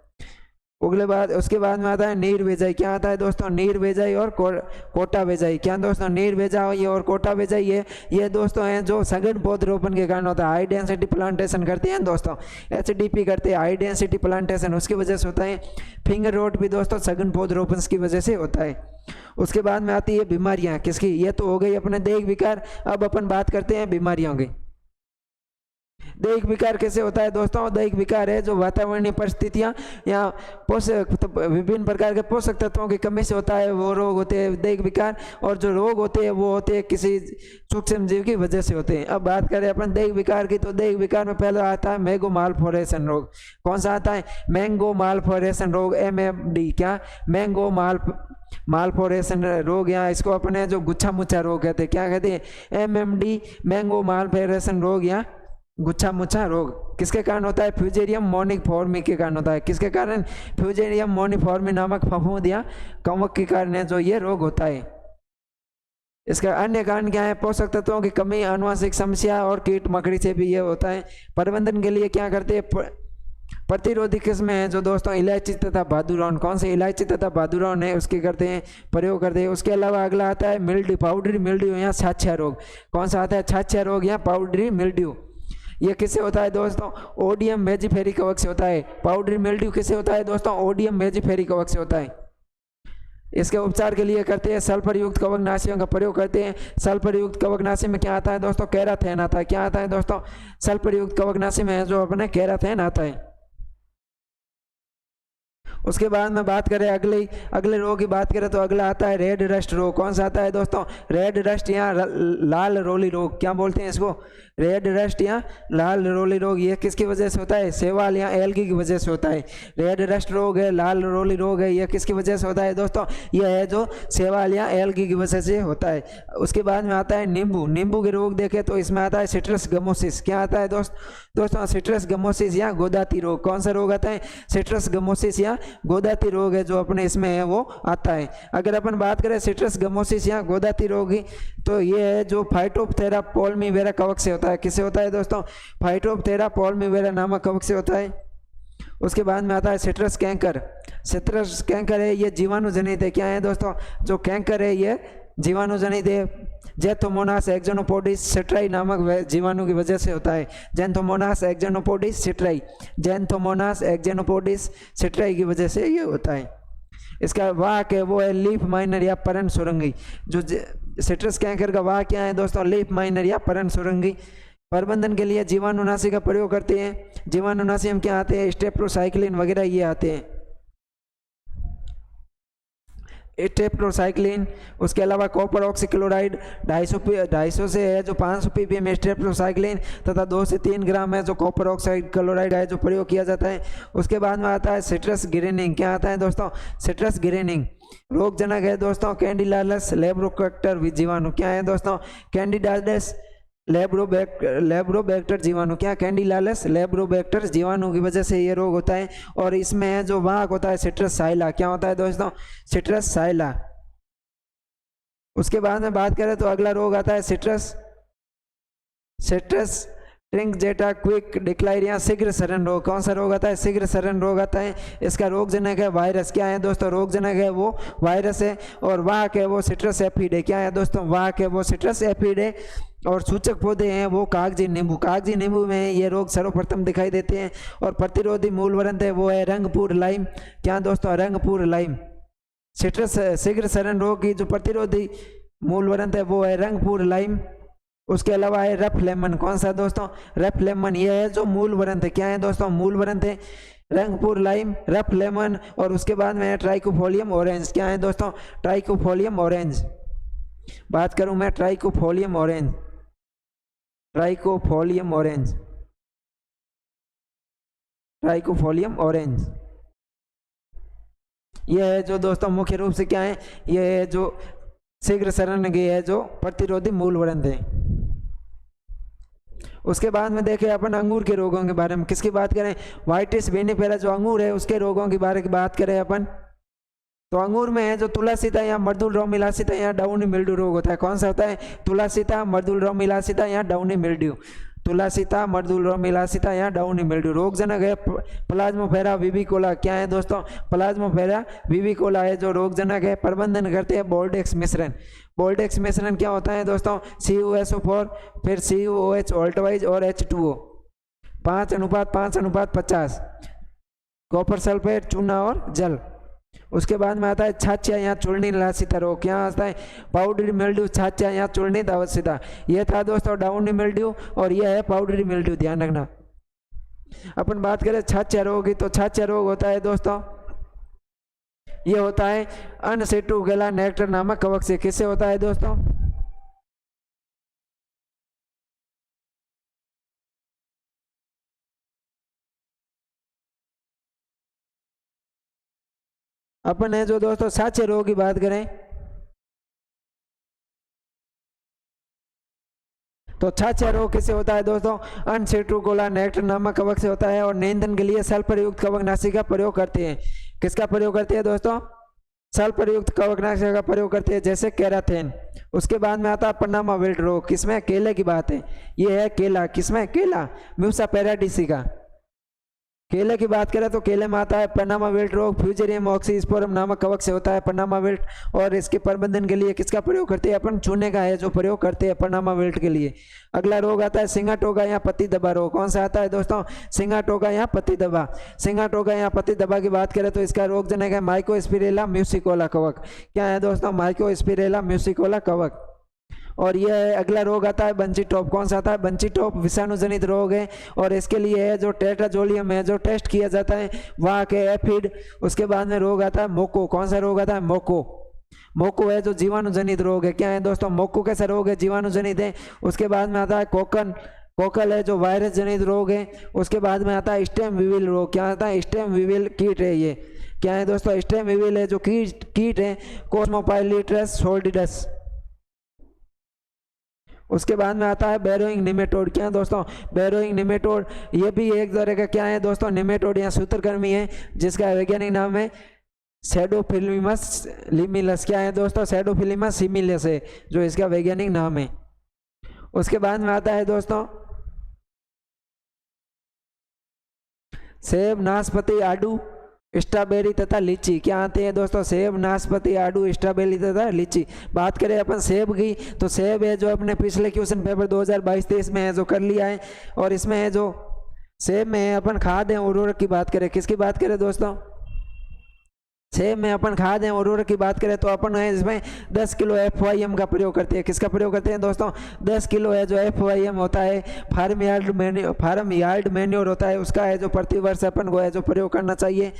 उसके बाद में आता है नीर बेजाई। क्या आता है दोस्तों? नीर बेजाई और कोटा बेजाई। क्या दोस्तों? नीर बेजाई और कोटा बेजाई ये दोस्तों हैं जो सघन पौधरोपण के कारण होता है। हाई डेंसिटी प्लांटेशन करते हैं दोस्तों, HDP करते हैं, हाई डेंसिटी प्लांटेशन, उसकी वजह से होता है। फिंगर रोट भी दोस्तों सघन पौधरोपण की वजह से होता है। उसके बाद में आती है बीमारियां। किसकी? ये तो हो गई अपने दैहिक विकार। अब अपन बात करते हैं बीमारियों की। दैहिक विकार कैसे होता है दोस्तों? दैहिक विकार है जो वातावरणीय परिस्थितियां या विभिन्न प्रकार के पोषक तत्वों की कमी से होता है, वो रोग होते हैं दैहिक विकार। और जो रोग होते हैं वो होते हैं किसी सूक्ष्म जीव की वजह से होते हैं। अब बात करें अपन दैहिक विकार की, तो दैहिक विकार में पहला आता है मैंगो मालफॉरेशन रोग। कौन सा आता है? मैंगो मालफॉरेशन रोग, MFD। क्या? मैंगो मालफॉरेशन रोग, या इसको अपने जो गुच्छा मुच्छा रोग कहते हैं। क्या कहते हैं? MMD, मैंगो मालफॉरेशन रोग या गुच्छा मुच्छा रोग। किसके कारण होता है? फ्यूजेरियम मोनिफॉर्मी के कारण होता है। किसके कारण? फ्यूजेरियम मोनिफॉर्मी नामक फफूंद या कवक के कारण है जो ये रोग होता है। इसका अन्य कारण क्या है? पोषक तत्वों की कमी, आनुवंशिक समस्या और कीट मकड़ी से भी ये होता है। प्रबंधन के लिए क्या करते हैं? प्रतिरोधी किस्में हैं जो दोस्तों इलायची तथा भादुरौन। कौन से? इलायची तथा भादुरौन है उसके करते हैं, प्रयोग करते हैं। उसके अलावा अगला आता है मिल्ड्यू, पाउडरी मिल्ड्यू या छाछिया रोग। कौन सा आता है? छाछिया रोग या पाउडरी मिल्ड्यू। ये किससे होता है दोस्तों? ओडियम मेजिफेरी कवक से होता है। पाउडरी मिल्ड्यू किससे होता है दोस्तों? ओडियम मेजिफेरी कवक से होता है। इसके उपचार के लिए करते हैं सल्फर युक्त कवकनाशियों का प्रयोग करते हैं। सल्फर युक्त कवकनाशी में क्या आता है दोस्तों? कैराथेन आता है। क्या आता है दोस्तों? सल्फर युक्त कवकनाशी में जो अपने कैराथेन आता है। उसके बाद में बात करें अगले रोग की बात करें तो अगला आता है रेड रस्ट रोग। कौन सा आता है दोस्तों? रेड रस्ट या लाल रोली रोग। क्या बोलते हैं इसको? रेड रस्ट या लाल रोली रोग। ये किसकी वजह से होता है? शैवाल या एल्गी की वजह से होता है। रेड रस्ट रोग है, लाल रोली रोग है, ये किसकी वजह से होता है दोस्तों? यह है जो शैवाल या एल्गी की वजह से होता है। उसके बाद में आता है नींबू। नींबू के रोग देखें तो इसमें आता है सिट्रस गमोसिस। क्या आता है दोस्तों? सिट्रस गमोसिस या गोदाती रोग। कौन सा रोग आता है? सिट्रस गमोसिस या गोदाती रोग है जो अपने इसमें है वो आता है। अगर अपन बात करें सिट्रस गमोसिस या गोदाती रोग की, तो ये है जो फाइटोप्थेरा पॉल्मीवेरा कवक से होता है। किससे होता है दोस्तों? फाइटोप्थेरा पॉल्मीवेरा नामक कवक से होता है। उसके बाद में आता है सिट्रस कैंकर। सिट्रस कैंकर है ये जीवाणु जनित है। क्या है दोस्तों? जो कैंकर है ये जीवाणु जनित है। जेंथोमोनास एक्जेनोपोडिस सिट्राई नामक जीवाणु की वजह से होता है। जेंथोमोनास एक्जेनोपोडिस सिट्राई, जेंथोमोनास एक्जेनोपोडिस सिट्राई की वजह से ये होता है। इसका वाहक है वो है लीफ माइनर या पर्ण सुरंगी। जो सिट्रस कैंकर का वाहक क्या है दोस्तों? लीफ माइनर या पर्ण सुरंगी। प्रबंधन के लिए जीवाणुनाशी का प्रयोग करते हैं। जीवाणुनाशी हम क्या आते हैं? स्टेप्टोसाइक्लिन वगैरह ये आते हैं। स्टेप्टोसाइक्लिन, उसके अलावा कॉपर ऑक्सीक्लोराइड 250 से है जो 500 ppm स्टेप्टोसाइक्लिन तथा 2 से 3 ग्राम है जो कॉपर ऑक्साइड क्लोराइड है जो प्रयोग किया जाता है। उसके बाद में आता है सिट्रस ग्रीनिंग। क्या आता है दोस्तों? सिट्रस ग्रीनिंग रोगजनक है दोस्तों कैंडिडालस लेब्रोबैक्टर जीवाणु। क्या है दोस्तों? कैंडिडालस लेब्रोबैक्टर जीवाणु। क्या? कैंडिडालस लेब्रोबैक्टर जीवाणु की वजह से ये रोग होता है। और इसमें है जो वाहक होता है सिट्रस साइला। क्या होता है दोस्तों? सिट्रस साइला। उसके बाद में बात करें तो अगला रोग आता है सिट्रस ट्रिंगजेटा क्विक डिक्लाइन या शीघ्र सरण रोग। कौन सा रोग आता है? शीघ्र सरण रोग आता है। इसका रोगजनक है वायरस। क्या है दोस्तों? रोगजनक है वो वायरस है। और वाहक है वो सिट्रस एफिड है। क्या है दोस्तों? वाहक है वो सिट्रस एफिड है। और सूचक पौधे हैं वो कागजी नींबू। कागजी नींबू में ये रोग सर्वप्रथम दिखाई देते हैं। और प्रतिरोधी मूलवरंत है वो है रंगपुर लाइम। क्या दोस्तों? रंगपुर लाइम। सिट्रस शीघ्र सरण रोग की जो प्रतिरोधी मूलवरंत है वो है रंगपुर लाइम। उसके अलावा है रफ लेमन। कौन सा दोस्तों? Rough lemon. ये है जो मूलवरंत है। क्या है दोस्तों? मूलवरंत है रंगपुर लाइम, रफ लेमन। और उसके बाद में है ट्राइकोफोलियम ऑरेंज। क्या है दोस्तों? ट्राइकोफोलियम ऑरेंज। बात करूं मैं ट्राइकोफोलियम ऑरेंज, ट्राइकोफोलियम ऑरेंज, ट्राइकोफोलियम ऑरेंज, ये है जो दोस्तों मुख्य रूप से क्या है, ये है जो शीघ्र सड़ने की है जो प्रतिरोधी मूल वृंत है। उसके बाद में देखें अपन अंगूर के रोगों के बारे में, किसकी बात करें, वाइटिस विनिफेरा जो अंगूर है उसके रोगों के बारे में बात करें अपन, तो अंगूर में है जो तुलासिता या मर्दुल रोग मिलासिता या डाउनी मिल्ड्यू रोग होता है। कौन सा होता है, तुलासिता, मर्दुल रोग मिलासिता या डाउनी मिल्ड्यू, तुलासिता, मर्दुल रोग मिलासिता या डाउनी मिल्ड्यू। रोगजनक है प्लाज्मोफेरा विविकोला, क्या है दोस्तों, प्लाज्मोफेरा विविकोला है जो रोगजनक है। प्रबंधन करते हैं बोल्डेक्स मिश्रण, बोल्डेक्स मिश्रण क्या होता है दोस्तों, CuSO4 फिर CuOH ऑल्टवाइज और H2O 5:5:50, कॉपर सल्फेट, चूना और जल। उसके बाद में आता है छाछिया या चूर्णी लासिता रोग, क्या आता है, पाउडरी मिल्ड्यू, छाछिया या चूर्णी अवस्थिता। ये था दोस्तों डाउनी मिल्ड्यू और ये है पाउडरी मिल्ड्यू, ध्यान रखना। अपन बात करें छाछिया रोग की, तो छाछिया रोग होता है दोस्तों, ये होता है अनसेटुगेला नेक्टर नामक कवक से। किससे होता है दोस्तों, अपन है जो दोस्तों छाछिया रोग की बात करें तो छाछिया रोग किससे होता है दोस्तों, अनसेटुगेला नेक्टर नामक कवक से होता है और नियंत्रण के लिए सल्फर युक्त कवकनाशी का प्रयोग करते हैं। किसका प्रयोग करते हैं दोस्तों, सल्फर युक्त कवकनाशी का प्रयोग करते हैं जैसे कैराथेन। उसके बाद में आता है पनामा विल्ट रोग, किसमें, केले की बात है, ये है केला, किसमें, केला, म्यूसा पैराडिसी का। केले की बात करें तो केले में आता है पनामा विल्ट रोग, फ्यूजेरियम ऑक्सीस्पोरम नामक कवक से होता है पनामा विल्ट और इसके प्रबंधन के लिए किसका प्रयोग करते हैं अपन, चूने का है जो प्रयोग करते हैं पनामा विल्ट के लिए। अगला रोग आता है सिंगाटोका या पत्ती दबा रोग, कौन सा आता है दोस्तों, सिंगाटोका या पत्ती दबा। सिंगाटोका या पत्ती दबा की बात करें तो इसका रोगजनक है माइकोस्पिरेला म्यूसिकोला कवक, क्या है दोस्तों, माइकोस्पिरेला म्यूसिकोला कवक। और यह अगला रोग आता है बंची टॉप, कौन सा आता है, बंची टॉप विषाणु जनित रोग है और इसके लिए है जो टेट्राजोलियम है जो टेस्ट किया जाता है वहाँ के एफिड। उसके बाद में रोग आता है मोको, कौन सा रोग आता है, मोको, मोको है जो जीवाणु जनित रोग है, क्या है दोस्तों, मोको कैसा रोग है, जीवाणु जनित है। उसके बाद में आता है कोकन, कोकल है जो वायरस जनित रोग है। उसके बाद में आता है स्टेम विविल रोग, क्या आता है, स्टेम विविल कीट है, ये क्या है दोस्तों, स्टेम विविल है जो कीट है, कोस्मोपाइलिट्रस सोल्डिडस। उसके बाद में आता है बैरोइंग निमेटोड, क्या दोस्तों, बैरोइंग निमेटोड, ये भी एक तरह का क्या है दोस्तों, निमेटोड या सूत्रकृमि है जिसका वैज्ञानिक नाम है सैडोफिलिमस लिमिलस, क्या है दोस्तों, सैडोफिलिमस सिमिलस है जो इसका वैज्ञानिक नाम है। उसके बाद में आता है दोस्तों सेब, नाशपाती, आड़ू, स्ट्रॉबेरी तथा लीची, क्या आते हैं दोस्तों, सेब, नाशपाती, आड़ू, स्ट्रॉबेरी तथा लीची। बात करें अपन सेब की तो सेब है जो अपने पिछले क्वेश्चन पेपर 2022-23 में है जो कर लिया है और इसमें है जो सेब में है अपन खाद है उर्वरक की बात करें, किसकी बात करें दोस्तों, सेब में अपन खाद है उर्वरक की बात करें तो अपन है इसमें 10 किलो FYM का प्रयोग करते हैं। किसका प्रयोग करते हैं दोस्तों, 10 किलो है जो FYM होता है, फार्म यार्ड मैन्योर होता है, उसका है जो प्रति वर्ष अपन को है जो प्रयोग करना चाहिए।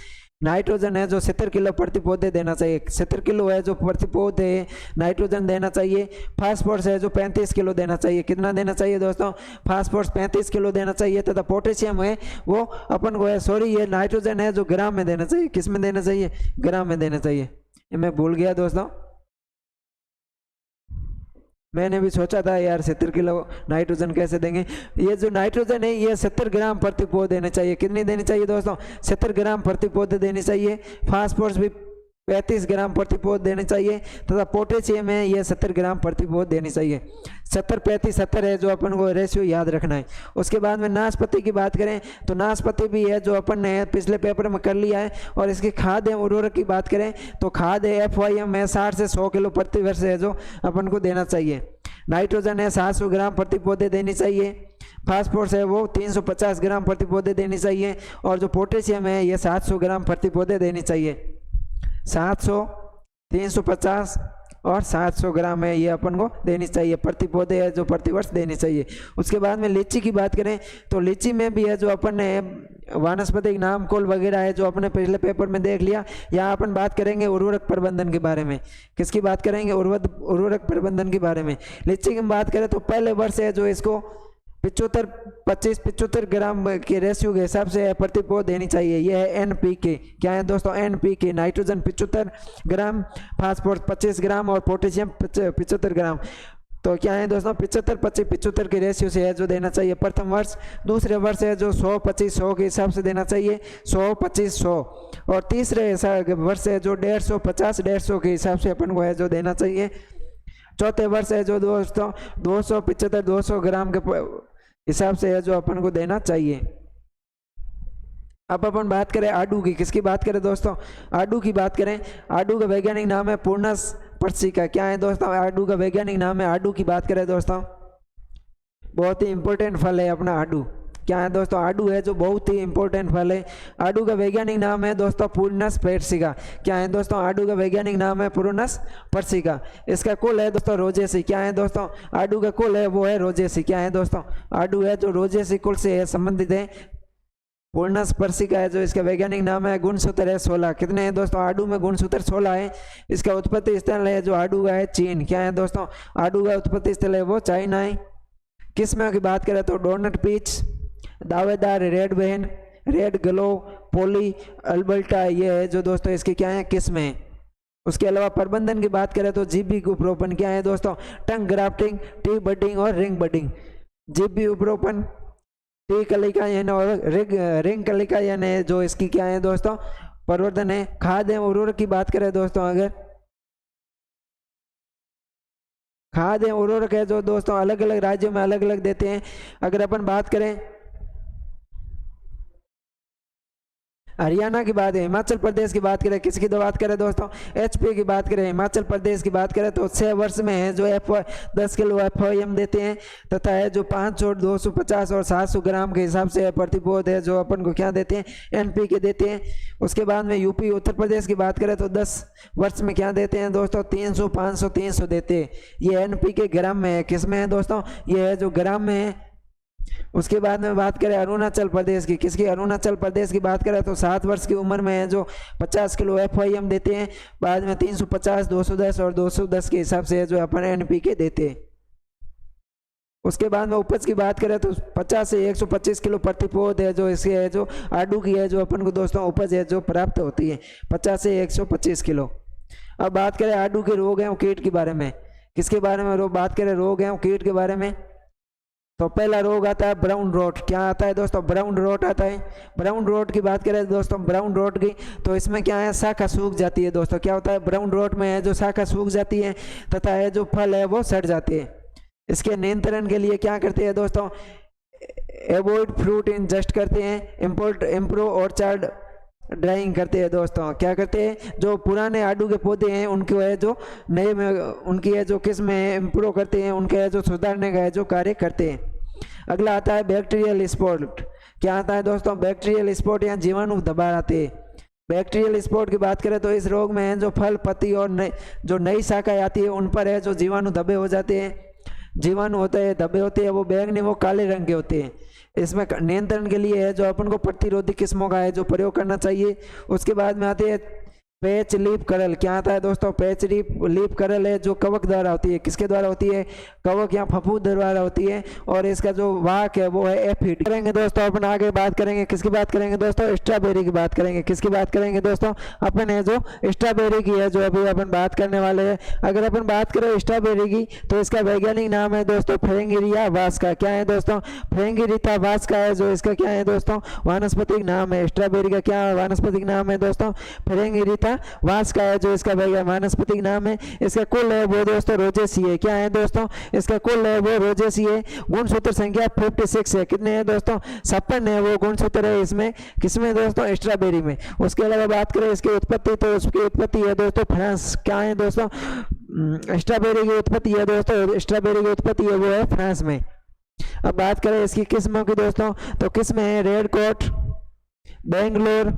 नाइट्रोजन है जो 70 किलो प्रति पौधे देना चाहिए, 70 किलो है जो प्रति पौधे नाइट्रोजन देना चाहिए। फास्फोरस है जो 35 किलो देना चाहिए, कितना देना चाहिए दोस्तों, फास्फोरस 35 किलो देना चाहिए। तथा पोटेशियम है वो अपन को है, सॉरी ये नाइट्रोजन है जो ग्राम में देना चाहिए, किस में देना चाहिए, ग्राम में देना चाहिए, ये मैं भूल गया दोस्तों, मैंने भी सोचा था यार 70 किलो नाइट्रोजन कैसे देंगे। ये जो नाइट्रोजन है ये 70 ग्राम प्रति पौधे देने चाहिए, कितनी देनी चाहिए दोस्तों, 70 ग्राम प्रति पौधे देनी चाहिए। फास्फोरस भी 35 ग्राम प्रति पौधे देने चाहिए तथा पोटेशियम है ये 70 ग्राम प्रति पौधे देनी चाहिए। 70-35-70 है जो अपन को रेशियो याद रखना है। उसके बाद में नाशपाती की बात करें तो नाशपाती भी है जो अपन ने पिछले पेपर में कर लिया है और इसकी खाद है उर्वरक की बात करें तो खाद है FYM है 60 से 100 किलो प्रति वर्ष है जो अपन को देना चाहिए। नाइट्रोजन है 700 ग्राम प्रति पौधे देनी चाहिए। फास्फोरस है वो 350 ग्राम प्रति पौधे देनी चाहिए और जो पोटेशियम है ये 700 ग्राम प्रति पौधे देनी चाहिए। 700, 350 और 700 ग्राम है ये अपन को देनी चाहिए, प्रति पौधे है जो प्रति वर्ष देनी चाहिए। उसके बाद में लीची की बात करें तो लीची में भी है जो अपन ने वानस्पतिक नाम कुल वगैरह है जो अपने पिछले पेपर में देख लिया। यहाँ अपन बात करेंगे उर्वरक प्रबंधन के बारे में। किसकी बात करेंगे? उर्वरक प्रबंधन के बारे में। लीची की बात करें तो पहले वर्ष है जो इसको 75 ग्राम के रेशियो के हिसाब से प्रति पौध देनी चाहिए। यह है एनपीके। क्या है दोस्तों? एनपीके। नाइट्रोजन 75 ग्राम, फास्फोरस 25 ग्राम और पोटेशियम 75 ग्राम। तो क्या है दोस्तों? 75-25-75 के रेशियो से है जो देना चाहिए प्रथम वर्ष। दूसरे वर्ष है जो 100-25-100 के हिसाब से देना चाहिए, 100-25-100। और तीसरे वर्ष है जो 150-50-150 के हिसाब से अपन को है जो देना चाहिए। चौथे वर्ष है जो दोस्तों 275-200 ग्राम के हिसाब से है जो अपन को देना चाहिए। अब अपन बात करें आडू की। किसकी बात करें दोस्तों? आडू की बात करें। आडू का वैज्ञानिक नाम है पूर्णस पर्सिका। क्या है दोस्तों? आडू का वैज्ञानिक नाम है। आडू की बात करें दोस्तों, बहुत ही इंपॉर्टेंट फल है अपना आडू। क्या है दोस्तों? आडू है जो बहुत ही इंपॉर्टेंट फल है। आडू का वैज्ञानिक नाम है दोस्तों पूर्णस पर्सिका। क्या है दोस्तों? आडू का वैज्ञानिक नाम है पूर्णस पर्सिका। इसका कुल है दोस्तों रोजेसी। क्या है दोस्तों? आडू का कुल है वो है रोजेसी। क्या है दोस्तों? आडू है जो रोजेसी कुल से संबंधित है। पूर्णस पर्सिका है जो इसका वैज्ञानिक नाम है। गुणसूत्र है 16। कितने हैं दोस्तों? आडू में गुणसूत्र 16 है। इसका उत्पत्ति स्थल है जो आडू का है चीन। क्या है दोस्तों? आडू का उत्पत्ति स्थल है वो चाइना है। किस्मों की बात करें तो डोनट पीच, दावेदार, रेड बहन, रेड ग्लो, पोली, अल्बर्टा, ये है जो दोस्तों इसकी क्या है किस्में हैं। उसके अलावा प्रबंधन की बात करें तो जीबी उपरोपण। क्या है दोस्तों? टंग ग्राफ्टिंग, टी बडिंग और रिंग बडिंग। जीबी उपरोपण, टी कलिकायन और रिंग कलिकायन है जो इसकी क्या है दोस्तों प्रवर्धन है। खाद एवं उर्वरक की बात करें दोस्तों, अगर खाद एवं उर्वरक है जो दोस्तों अलग अलग राज्यों में अलग अलग देते हैं। अगर अपन बात करें हरियाणा की बात है, हिमाचल प्रदेश की बात करें, किसकी तो बात करें दोस्तों? एचपी की बात करें, हिमाचल प्रदेश की बात करें तो 6 वर्ष में है जो 10 किलो एफओएम देते हैं तथा है जो 5 और 250 और 700 ग्राम के हिसाब से प्रति पौध है जो अपन को क्या देते हैं? एनपीके देते हैं। उसके बाद में यूपी उत्तर प्रदेश की बात करें तो 10 वर्ष में क्या देते हैं दोस्तों? 300, 500, 300 देते हैं। ये एनपीके ग्राम में है। किस में है दोस्तों? ये है जो ग्राम में है। उसके बाद में बात करें अरुणाचल प्रदेश की। किसकी? अरुणाचल प्रदेश की बात करें तो 7 वर्ष की उम्र में है जो 50 किलो एफआईएम देते हैं। बाद में 350, 210 और 210 के हिसाब से है जो अपन एनपीके देते हैं। उसके बाद में उपज की बात करें तो 50 से 125 किलो प्रति पौध है जो इसके है जो आडू की है जो अपन को दोस्तों उपज है जो प्राप्त होती है 50 से 125 किलो। अब बात करें आडू के रोग एवं कीट के बारे में। किसके बारे में बात करें? रोग एवं कीट के बारे में। तो पहला रोग आता है ब्राउन रोट। क्या आता है दोस्तों? ब्राउन रोट आता है। ब्राउन रोट की बात करें दोस्तों, ब्राउन रोट की तो इसमें क्या है? शाखा सूख जाती है दोस्तों। क्या होता है? ब्राउन रोट में है जो शाखा सूख जाती है तथा है जो फल है वो सड़ जाते हैं। इसके नियंत्रण के लिए क्या करते हैं दोस्तों? एवॉइड फ्रूट इंजेस्ट करते हैं, इम्प्रो ऑर्चार्ड ड्राइंग करते हैं दोस्तों। क्या करते हैं? जो पुराने आडू के पौधे हैं उनको है जो नए में उनकी है जो किस्में है इम्प्रूव करते हैं, उनके है जो सुधारने का है जो कार्य करते हैं। अगला आता है बैक्टीरियल स्पॉट। क्या आता है दोस्तों? बैक्टीरियल स्पॉट या जीवाणु धब्बा आते हैं। बैक्टीरियल स्पॉट की बात करें तो इस रोग में है जो फल, पत्ती और जो नई शाखाएं आती है उन पर है जो जीवाणु धब्बे हो जाते हैं। जीवाणु होते हैं, धब्बे होते हैं, वो बैंगनी वो काले रंग के होते हैं। इसमें नियंत्रण के लिए है जो अपन को प्रतिरोधी किस्मों का है जो प्रयोग करना चाहिए। उसके बाद में आती है पैच लीफ करल। क्या आता है दोस्तों? पैच लीफ करल है जो कवक द्वारा होती है। किसके द्वारा होती है? कवक या फफूंद द्वारा होती है और इसका जो वाहक है वो है एफिड। करेंगे दोस्तों अपन आगे बात करेंगे। किसकी बात करेंगे दोस्तों? स्ट्रॉबेरी की बात करेंगे। किसकी बात करेंगे दोस्तों? अपन है जो स्ट्रॉबेरी की है जो अभी अपन बात करने वाले हैं। अगर अपन बात करें स्ट्रॉबेरी की तो इसका वैज्ञानिक नाम है दोस्तों फ्रेंगिरिया वास्का। क्या है दोस्तों? फ्रेंगिरिया वास्का है जो इसका क्या है दोस्तों? वानस्पतिक नाम है। स्ट्रॉबेरी का क्या वानस्पतिक नाम है दोस्तों? फ्रेंगिरिया वास्का है जो इसका वानस्पतिक नाम है। इसका कुल है वो दोस्तों रोजेसी है। क्या है दोस्तों? इसका कुल है वो रोजेसी है। गुणसूत्र संख्या 56 है। कितने हैं दोस्तों? 56 है वो गुणसूत्र है इसमें। किसमें दोस्तों? स्ट्रॉबेरी में। उसके अलावा बात करें इसकी उत्पत्ति तो उसकी उत्पत्ति है दोस्तों फ्रांस। क्या है दोस्तों? स्ट्रॉबेरी की उत्पत्ति है दोस्तों, स्ट्रॉबेरी की उत्पत्ति है वो है फ्रांस में। अब बात करें इसकी किस्मों की दोस्तों तो किस्में है रेड कोट, बेंगलोर,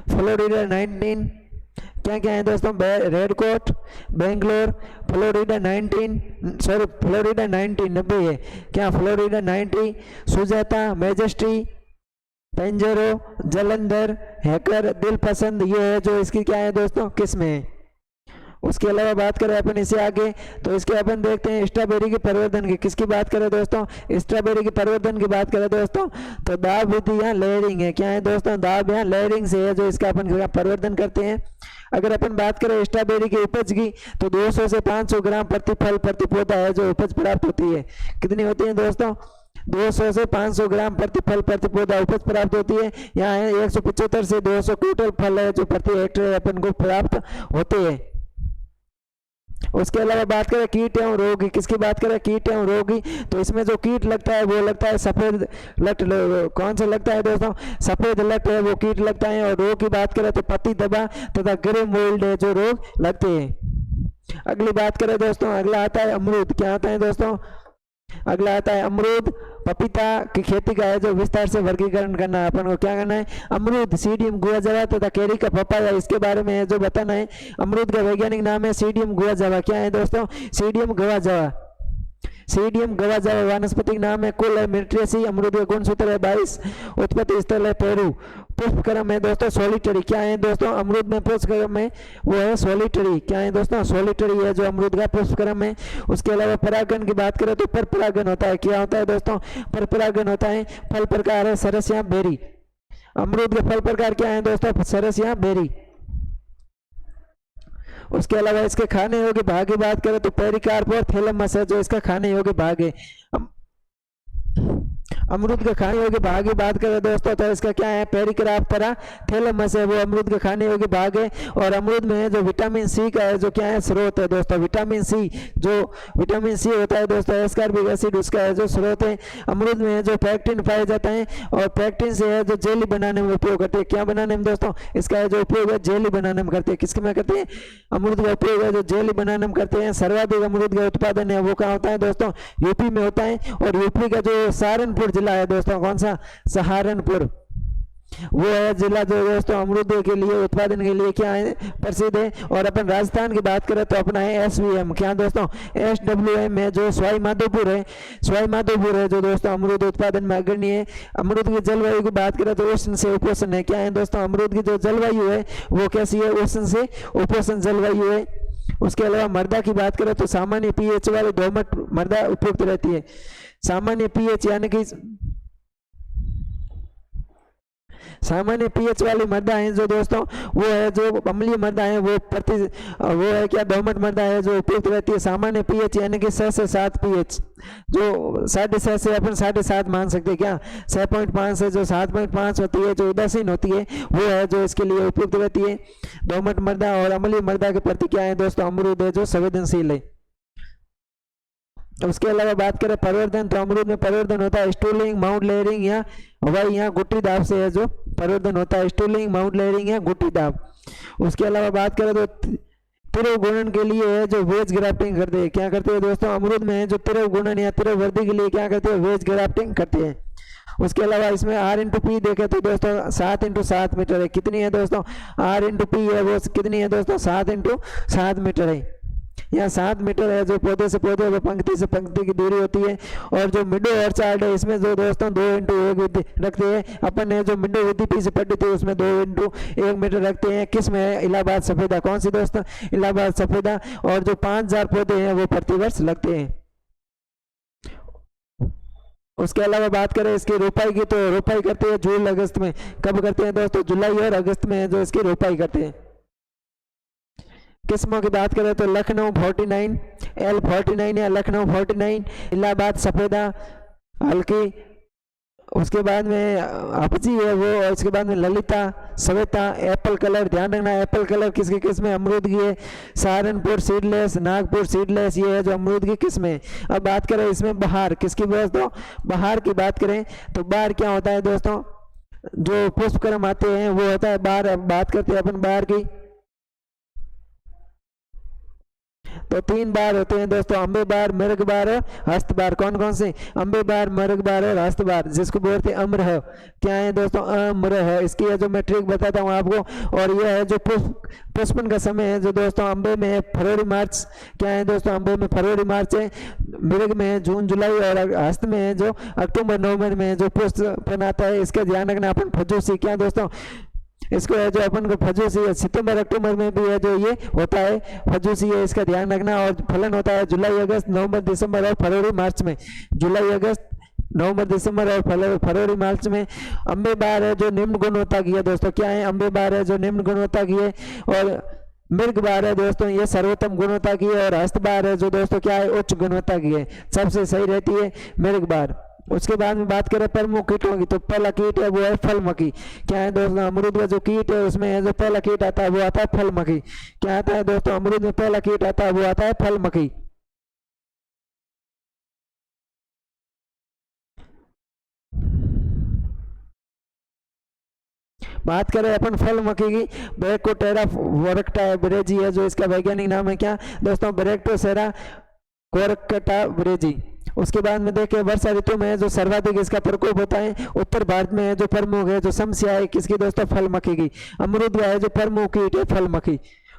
फ्लोरिडा 19। क्या क्या है दोस्तों? रेड कोट, बेंगलोर, फ्लोरिडा 90 है। क्या फ्लोरिडा 90, सुजाता, मैजेस्टी, पेंजरो, जलंधर, हैकर, दिल पसंद, ये है जो इसकी क्या है दोस्तों किस्में है। उसके अलावा बात करें अपन इसे आगे, तो इसके अपन देखते हैं स्ट्रॉबेरी के प्रवर्धन की। किसकी बात करें दोस्तों, स्ट्रॉबेरी के प्रवर्धन की बात करें दोस्तों, तो दाब विधि यहाँ लेयरिंग है। क्या है दोस्तों, दाब यहाँ लेयरिंग से है जो इसका अपन प्रवर्धन करते हैं। अगर अपन बात करें स्ट्रॉबेरी की उपज की, तो 200 से 500 ग्राम प्रति फल प्रति पौधा है जो उपज प्राप्त होती है। कितनी होती है दोस्तों, 200 से 500 ग्राम प्रति फल प्रति पौधा उपज प्राप्त होती है। यहाँ है 175 से 200 क्विंटल फल है जो प्रति हेक्टेयर अपन को प्राप्त होते हैं। उसके अलावा बात करें कीट एवं रोग की। किसकी बात करें, कीट एवं रोग की, तो इसमें जो कीट लगता है वो लगता है सफेद लट। कौन सा लगता है दोस्तों, सफेद लट है वो कीट लगता है। और रोग की बात करें तो पत्ती धब्बा तथा ग्रे मोल्ड है जो रोग लगते हैं। अगली बात करें दोस्तों, अगला आता है अमरूद। क्या आता है दोस्तों, अगला आता है अमरूद। पपीता की खेती का है जो विस्तार से वर्गीकरण करना है। अपन को क्या करना है, अमरूद, सीडियम गुआजावा तथा केरी का पपाया, इसके बारे में है जो बताना है। अमरूद का वैज्ञानिक नाम है सीडियम गुआजावा। क्या है दोस्तों, सीडियम गुआजावा। सीडियम गुआजावा वानस्पतिक नाम है। कुल है मिलिट्रेसी। अमरूद का गुणसूत्र है 22। उत्पत्ति स्थल है पेरू। पुष्पक्रम है दोस्तों सोलिटरी। क्या है दोस्तों, अमरूद में पुष्पक्रम है वो है सोलिटरी। क्या है दोस्तों, सोलिटरी है जो अमरूद का पुष्पक्रम है। उसके अलावा परागण की बात करें तो पर परागण होता है। क्या होता है दोस्तों, पर परागण होता है। फल प्रकार है सरस या बेरी। अमरूद के फल प्रकार क्या है दोस्तों, सरस या बेरी। उसके अलावा इसके खाने योग्य भाग की बात करें तो पेरिकार्प और थैलेमस है जो इसका खाने योग्य भाग है। अमरूद के खाने योग्य भाग की बात करें दोस्तों तो इसका क्या है, पेरिकार्परा थैलेमस है वो अमरूद के खाने योग्य भाग है। और अमरूद में है जो विटामिन सी का है जो क्या है स्रोत है दोस्तों, विटामिन सी, जो विटामिन सी होता है दोस्तों एस्कॉर्बिक एसिड उसका है जो स्रोत है। अमरूद में है जो पैक्टिन पाया जाता है और पैक्टिन से है जो जेली बनाने में उपयोग करते हैं। क्या बनाने में दोस्तों, इसका है जो उपयोग है जेली बनाने में करते हैं। किसके में करते हैं, अमरूद का उपयोग है जो जेली बनाने में करते हैं। सर्वाधिक अमरूद का उत्पादन है वो कहाँ होता है दोस्तों, यूपी में होता है। और यूपी का जो सहारनपुर जिला है दोस्तों, कौन सा, सहारनपुर, वो है जिला जो दोस्तों अमरूद के लिए उत्पादन के लिए क्या है प्रसिद्ध है। और अपन राजस्थान की बात करें तो अपना है SVM। क्या दोस्तों, SWM है जो सवाई माधोपुर है। सवाई माधोपुर है जो दोस्तों अमरूद उत्पादन में अग्रणी है। अमरूद की जलवायु की बात करें तो उष्ण से उपोष्ण है। क्या है दोस्तों, अमरूद की जो जलवायु है वो कैसी है, उष्ण से उपोष्ण जलवायु है। उसके अलावा मृदा की बात करें तो सामान्य pH वाली दोमट मृदा उपयुक्त रहती है। सामान्य pH यानी कि सामान्य pH वाली मृदा है जो दोस्तों वो है जो अम्लीय मृदा है वो है क्या, दोमट मृदा है जो उपयुक्त रहती है। सामान्य pH यानी कि 6 से 7 pH, जो 6.5 से अपन 7.5 मान सकते हैं। क्या 6.5 से जो 7.5 होती है जो उदासीन होती है वो है जो इसके लिए उपयुक्त रहती है। दोमट मृदा और अम्लीय मृदा के प्रति क्या है दोस्तों, अमरूद है जो संवेदनशील है। उसके अलावा बात करें प्रवर्धन तो अमरूद में प्रवर्धन होता है स्टूलिंग, माउंट लेयरिंग या हवाई या गुट्टी दाब से है जो प्रवर्धन होता है, स्टूलिंग, माउंट लेयरिंग या गुट्टी दाब। उसके अलावा बात करें तो तिरव गुणन के लिए है जो वेज ग्राफ्टिंग करते हैं। क्या करते हैं दोस्तों, अमरूद में है जो तिरव गुणन या तिरव वृद्धि के लिए क्या करते हैं, वेज ग्राफ्टिंग करते हैं। उसके अलावा इसमें R/P देखे तो दोस्तों 7x7 मीटर है। कितनी है दोस्तों, R/P है वो कितनी है दोस्तों, 7x7 मीटर है। यहाँ 7 मीटर है जो पौधे से पौधे व पंक्ति से पंक्ति की दूरी होती है। और जो मिडो ऑर्चार्ड है इसमें जो दोस्तों 2x1 विधि रखते हैं। अपन ने जो मिडो विधि पी से पढ़ी थी उसमें 2x1 मीटर रखते हैं। किस में है, इलाहाबाद सफेदा। कौन सी दोस्तों, इलाहाबाद सफेदा। और जो 5000 पौधे हैं वो प्रतिवर्ष लगते हैं। उसके अलावा बात करें इसकी रोपाई की तो रोपाई करते हैं जुलाई अगस्त में। कब करते हैं दोस्तों, जुलाई और अगस्त में जो इसकी रोपाई करते हैं। किस्मों की बात करें तो लखनऊ 49, L49 या लखनऊ 49, इलाहाबाद सफेदा, हल्की। उसके बाद में अपची है वो, और इसके बाद में ललिता, सवेता, एप्पल कलर। ध्यान रखना एप्पल कलर किसकी किस्म है, अमरूद की है। सहारनपुर सीडलेस, नागपुर सीडलेस, ये है जो अमरूद की किस्म है। अब बात करें इसमें बहार किसकी दोस्तों, बहार की बात करें तो बहार क्या होता है दोस्तों, जो पुष्पक्रम आते हैं वो होता है बहार। अब बात करते हैं अपन बहार की तो 3 बार होते हैं दोस्तों, अम्बे बार, मृग बार और हस्त बार। कौन कौन से? अम्बे बार, मृग बार और हस्त बार, जिसको बोलते हैं अम्र। क्या है दोस्तों? अम्र है। इसकी है जो मैं ट्रिक बताता हूँ आपको। और यह है जो पुष्पन का समय है जो दोस्तों अम्बे में है फरवरी मार्च। क्या है दोस्तों? अम्बे में फरवरी मार्च है, मृग में है जून जुलाई, और हस्त में है जो अक्टूबर नवंबर में है जो पुष्पन आता है। इसका ध्यान रखना। अपन फजूसी, क्या दोस्तों? इसको है जो अपन को फजूसी सितंबर अक्टूबर में भी है जो ये होता है फजूसी है, इसका ध्यान रखना। और फलन होता है जुलाई अगस्त नवंबर दिसंबर और फरवरी मार्च में। जुलाई अगस्त नवंबर दिसंबर और फरवरी मार्च में। अम्बे बार है जो निम्न गुणवत्ता की है दोस्तों। क्या है? अम्बे बार है जो निम्न गुणवत्ता की है। और मृग बार है दोस्तों ये सर्वोत्तम गुणवत्ता की है। और हस्त बार है जो दोस्तों क्या है? उच्च गुणवत्ता की है। सबसे सही रहती है मृग बार। उसके बाद में बात करें प्रमुख कीटों की, तो पहला कीट है वो है फल मक्खी। क्या है दोस्तों? अमरूद का जो कीट है उसमें है जो पहला कीट आता है वो आता है फल मक्खी। क्या आता है दोस्तों? अमरूद में पहला कीट आता है वो आता है फल मक्खी। बात करें अपन फल मक्खी की, ब्रैकोटेरा वोरक्टा ब्रेजी है जो इसका वैज्ञानिक नाम है। क्या दोस्तों? ब्रैक्टोसेरा कोरकटा ब्रेजी। उसके बाद में देखें वर्षा ऋतु में जो सर्वाधिक इसका प्रकोप होता है उत्तर भारत में है जो प्रमुख है जो समस्या है किसकी दोस्तों? फल मक्खी की। अमरूद का है जो प्रमुख कीट है फल मक्खी।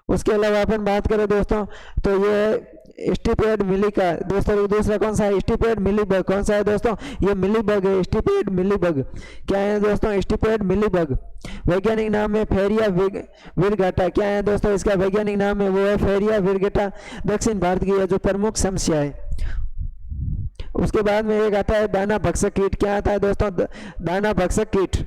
उसके अलावा अपन बात करें दोस्तों तो ये स्टिपेड मिली का दोस्तों दूसरा कौन सा है? Stupid mealybug. कौन सा है दोस्तों? ये मिलीबग है, स्टिपेड मिलीबग। क्या है दोस्तों? Stupid mealybug. वैज्ञानिक नाम है फेरिया विरगाटा। क्या है दोस्तों? इसका वैज्ञानिक नाम है वो है फेरिया विरगाटा। दक्षिण भारत की है जो प्रमुख समस्या है। उसके बाद में एक आता है दाना भक्षक कीट। क्या आता है दोस्तों? दाना भक्षक कीट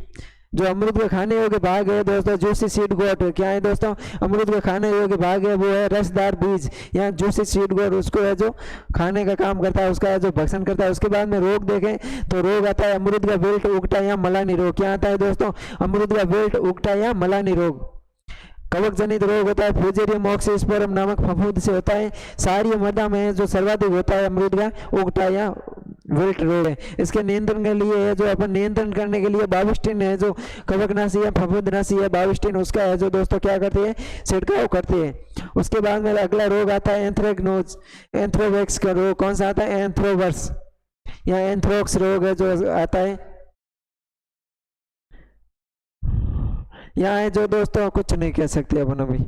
जो अमरूद के खाने योग्य भाग है दोस्तों जूसी सीड गोट। क्या है दोस्तों? अमरूद के खाने योग्य भाग है वो है रसदार बीज या जूसी सीड गोट। उसको है जो खाने का काम करता है, उसका है जो भक्षण करता है। उसके बाद में रोग देखें तो रोग आता है अमरूद का विल्ट उगटा या मलानी रोग। क्या आता है दोस्तों? अमरूद का विल्ट उगटा या मलानी रोग। कवक जनित रोग होता है फ्यूजेरियम ऑक्सीस्पोरम नामक फफूंद से होता है। सारी मृदा में जो सर्वाधिक होता है अमरूद का उगटा या विल्ट रोग है। इसके नियंत्रण के लिए है जो अपन नियंत्रण करने के लिए बाविस्टिन है जो कवकनाशी है फफूंदनाशी है बाविस्टिन, उसका है जो दोस्तों क्या करते हैं? छिड़काव करते हैं। उसके बाद में अगला रोग आता है एंथ्रेक्नोज एंथ्रोवैक्स का रोग। कौन सा आता है? एंथ्रोवर्स या एंथ्रोक्स रोग है जो आता है। यहाँ है जो दोस्तों कुछ नहीं कह सकते अपन अभी।